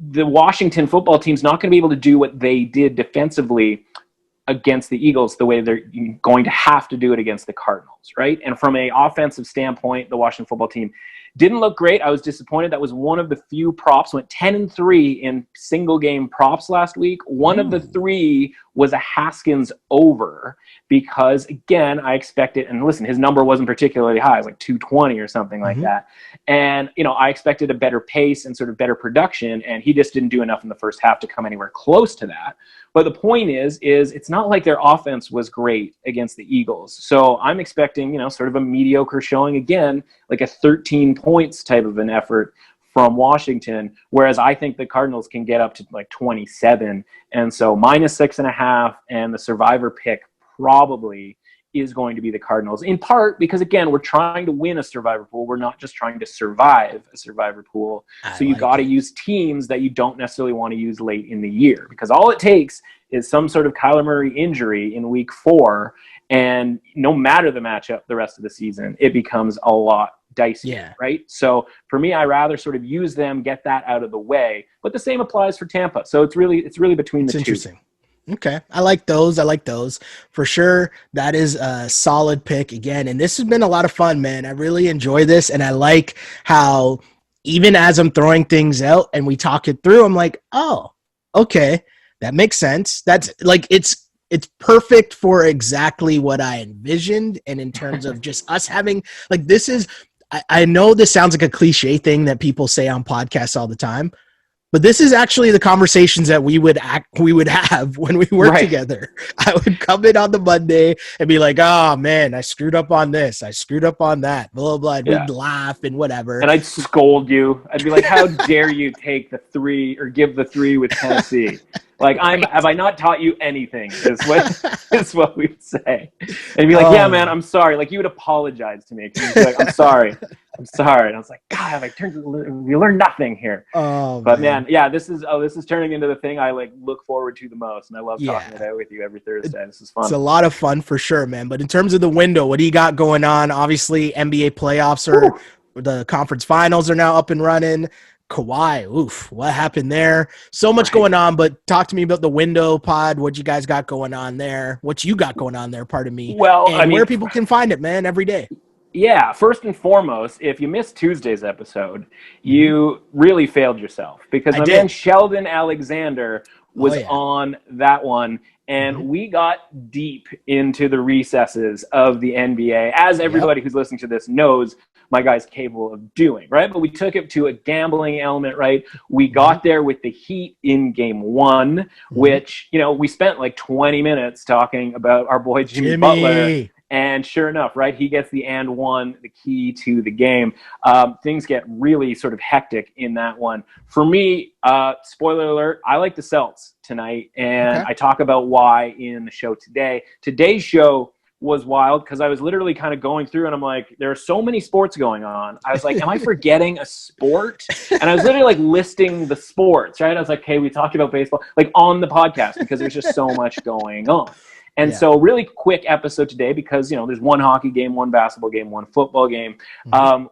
the Washington football team's not going to be able to do what they did defensively against the Eagles the way they're going to have to do it against the Cardinals, right? And from an offensive standpoint, the Washington football team didn't look great. I was disappointed. That was one of the few props, went 10-3 in single game props last week. One of the 3 was a Haskins over, because, again, I expected, and listen, his number wasn't particularly high. It was like 220 or something like that. And, I expected a better pace and sort of better production, and he just didn't do enough in the first half to come anywhere close to that. But the point is it's not like their offense was great against the Eagles. So I'm expecting, sort of a mediocre showing again, like a 13 points type of an effort from Washington, whereas I think the Cardinals can get up to like 27. And so -6.5, and the survivor pick probably is going to be the Cardinals, in part because, again, we're trying to win a survivor pool. We're not just trying to survive a survivor pool. So you got to use teams that you don't necessarily want to use late in the year, because all it takes is some sort of Kyler Murray injury in week 4, and no matter the matchup the rest of the season, it becomes a lot dicey, right? So for me, I rather sort of use them, get that out of the way. But the same applies for Tampa. So it's really between the two. Interesting. Okay. I like those for sure. That is a solid pick again. And this has been a lot of fun, man. I really enjoy this. And I like how, even as I'm throwing things out and we talk it through, I'm like, oh, okay, that makes sense. That's like, it's perfect for exactly what I envisioned. And in terms of just us having, like, this is, I know this sounds like a cliche thing that people say on podcasts all the time, but this is actually the conversations that we would have when we work together. I would come in on the Monday and be like, oh man, I screwed up on this. I screwed up on that, blah, blah, blah. We'd laugh and whatever. And I'd scold you. I'd be like, how dare you take the 3 or give the 3 with Tennessee? Like, have I not taught you anything? Is what we'd say. And you'd be like, yeah, man, I'm sorry. Like, you would apologize to me. You'd be like, I'm sorry. And I was like, God, you learn nothing here. Oh, but man, this is turning into the thing I look forward to the most. And I love talking it out with you every Thursday. This is fun. It's a lot of fun for sure, man. But in terms of the window, what do you got going on? Obviously, NBA playoffs the conference finals are now up and running. Kawhi, what happened there? So much going on, but talk to me about the window pod. What you guys got going on there? What you got going on there, pardon me. Well, and where people can find it, man, every day. Yeah, first and foremost, if you missed Tuesday's episode, you really failed yourself, because my man Sheldon Alexander was on that one, and we got deep into the recesses of the NBA, as everybody who's listening to this knows my guy's capable of doing, right? But we took it to a gambling element, right? We got there with the Heat in game 1, which, we spent like 20 minutes talking about our boy Jimmy Butler. And sure enough, right, he gets the and one, the key to the game. Things get really sort of hectic in that one. For me, spoiler alert, I like the Celts tonight, and I talk about why in the show today. Today's show was wild because I was literally kind of going through and I'm like, there are so many sports going on. I was like, am I forgetting a sport? And I was literally like listing the sports, right? I was like, hey, we talked about baseball, like on the podcast, because there's just so much going on. And so really quick episode today because, you know, there's one hockey game, one basketball game, one football game.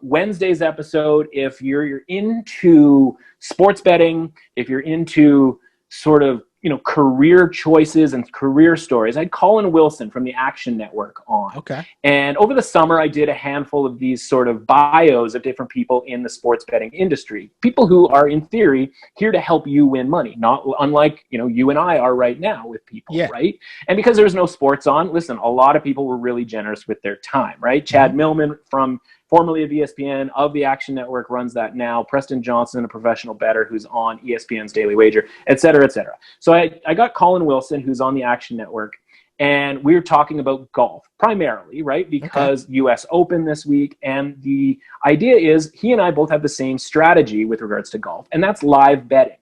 Wednesday's episode, if you're into sports betting, if you're into sort of, you know, career choices and career stories, I had Colin Wilson from the Action Network on. Okay. And over the summer, I did a handful of these sort of bios of different people in the sports betting industry. People who are, in theory, here to help you win money, not unlike, you know, you and I are right now with people, right? And because there was no sports on, listen, a lot of people were really generous with their time, right? Chad Millman from formerly of ESPN, of the Action Network, runs that now. Preston Johnson, a professional bettor who's on ESPN's Daily Wager, et cetera, et cetera. So I got Colin Wilson, who's on the Action Network, and we were talking about golf primarily, right? Because US Open this week, and the idea is he and I both have the same strategy with regards to golf, and that's live betting.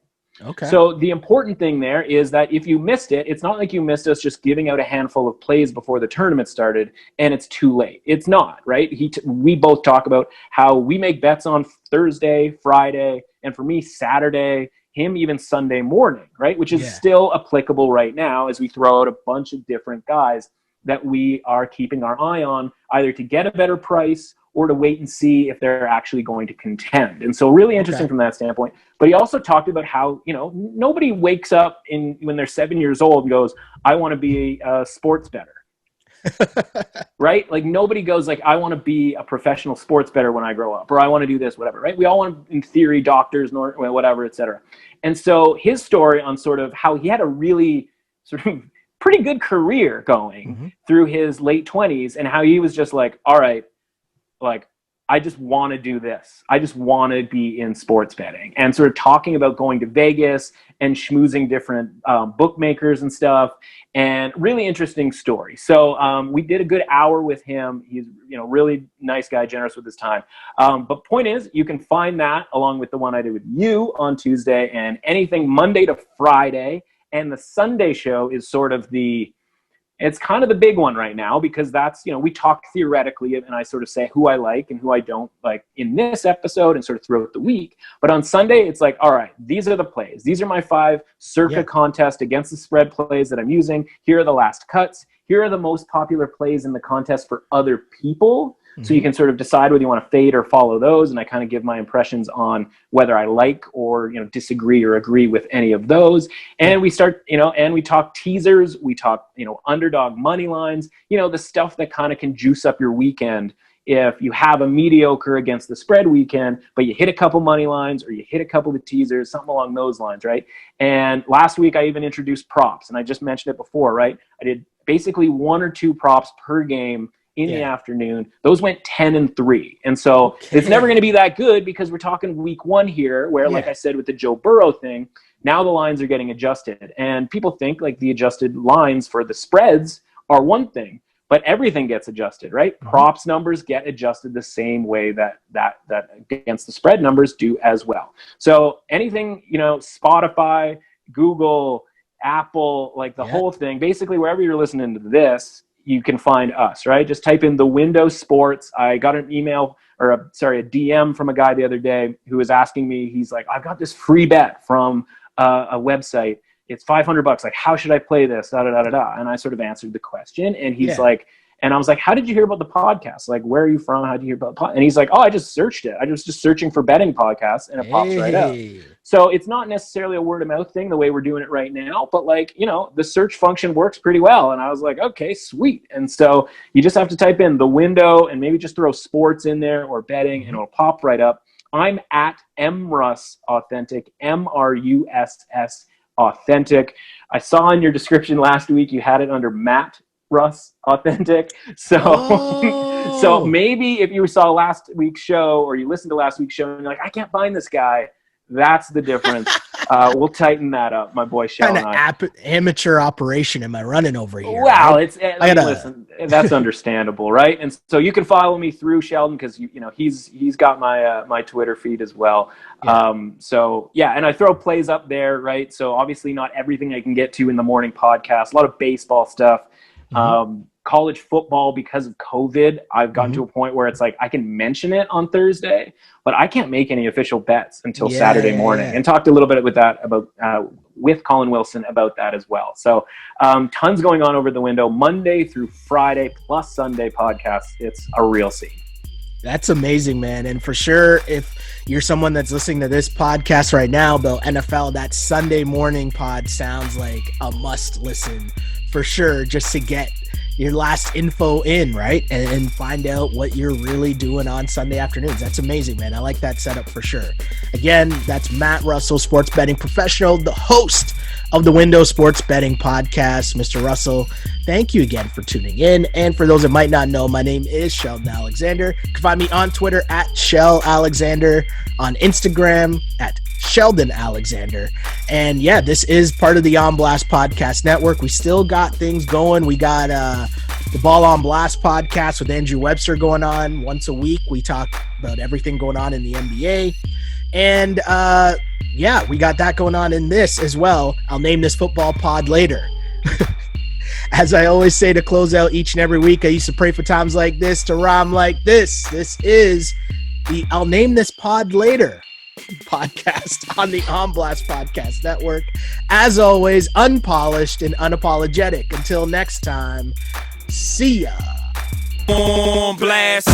So the important thing there is that if you missed it, it's not like you missed us just giving out a handful of plays before the tournament started and it's too late. It's not, right? We both talk about how we make bets on Thursday, Friday, and for me, Saturday, him even Sunday morning, right? Which is still applicable right now as we throw out a bunch of different guys that we are keeping our eye on, either to get a better price or to wait and see if they're actually going to contend. And so really interesting from that standpoint. But he also talked about how, you know, nobody wakes up when they're 7 years old and goes, I want to be a sports bettor. Right? Like nobody goes like, I want to be a professional sports bettor when I grow up, or I want to do this, whatever, right? We all want, in theory, doctors, whatever, et cetera. And so his story on sort of how he had a really sort of pretty good career going through his late 20s, and how he was just like, all right, like, I just want to do this. I just want to be in sports betting, and sort of talking about going to Vegas and schmoozing different bookmakers and stuff, and really interesting story. So we did a good hour with him. He's, you know, really nice guy, generous with his time. But point is, you can find that along with the one I did with you on Tuesday, and anything Monday to Friday. And the Sunday show is sort of it's kind of the big one right now, because that's, you know, we talk theoretically and I sort of say who I like and who I don't like in this episode and sort of throughout the week. But on Sunday, it's like, all right, these are the plays. These are my 5 circa contest against the spread plays that I'm using. Here are the last cuts. Here are the most popular plays in the contest for other people. So you can sort of decide whether you want to fade or follow those. And I kind of give my impressions on whether I like or, you know, disagree or agree with any of those. And we start, you know, and we talk teasers. We talk, you know, underdog money lines, you know, the stuff that kind of can juice up your weekend if you have a mediocre against the spread weekend, but you hit a couple money lines or you hit a couple of teasers, something along those lines, right? And last week I even introduced props, and I just mentioned it before, right? I did basically 1 or 2 props per game in the afternoon. Those went 10-3. And so it's never going to be that good, because we're talking week 1 here, where, like I said, with the Joe Burrow thing, now the lines are getting adjusted. And people think like the adjusted lines for the spreads are one thing, but everything gets adjusted, right? Props numbers get adjusted the same way that against the spread numbers do as well. So anything, you know, Spotify, Google, Apple, like the whole thing, basically wherever you're listening to this, you can find us, right? Just type in the Windows Sports. I got an email or a DM from a guy the other day who was asking me, he's like, I've got this free bet from a website. It's $500. Like, how should I play this? Da, da, da, da, da. And I sort of answered the question, and he's like, and I was like, how did you hear about the podcast? Like, where are you from? How did you hear about the podcast? And he's like, oh, I just searched it. I was just searching for betting podcasts, and it pops right up. So it's not necessarily a word of mouth thing the way we're doing it right now, but like, you know, the search function works pretty well. And I was like, okay, sweet. And so you just have to type in the window and maybe just throw sports in there or betting, and it'll pop right up. I'm at MRuss Authentic, MRUSS Authentic. I saw in your description last week you had it under Matt Russ Authentic. So so maybe if you saw last week's show or you listened to last week's show and you're like, I can't find this guy, that's the difference. We'll tighten that up, my boy Sheldon. Kind of amateur operation am I running over here? Wow, right? Listen, that's understandable, right? And so you can follow me through Sheldon, because you know he's got my my Twitter feed as well. So yeah, and I throw plays up there, right? So obviously not everything I can get to in the morning podcast. A lot of baseball stuff. college football, because of COVID, I've gotten to a point where it's like I can mention it on Thursday, but I can't make any official bets until Saturday morning. And talked a little bit with Colin Wilson about that as well. So tons going on over the window, Monday through Friday plus Sunday podcasts. It's a real scene. That's amazing, man. And for sure, if you're someone that's listening to this podcast right now about NFL, that Sunday morning pod sounds like a must listen for sure, just to get your last info in, right? And find out what you're really doing on Sunday afternoons. That's amazing, man. I like that setup for sure. Again, that's Matt Russell, sports betting professional, the host of the Window Sports Betting Podcast. Mr. Russell, thank you again for tuning in. And for those that might not know, my name is Sheldon Alexander. You can find me on Twitter at Shell Alexander, on Instagram at Sheldon Alexander. And yeah, this is part of the On Blast Podcast Network. We still got things going. We got the Ball on Blast podcast with Andrew Webster going on once a week. We talk about everything going on in the NBA. And yeah, we got that going on in this as well. I'll name this football pod later. As I always say to close out each and every week, I used to pray for times like this to rhyme like this. This is the I'll name this pod later podcast on the On Blast Podcast Network. As always, unpolished and unapologetic. Until next time, see ya. On Blast.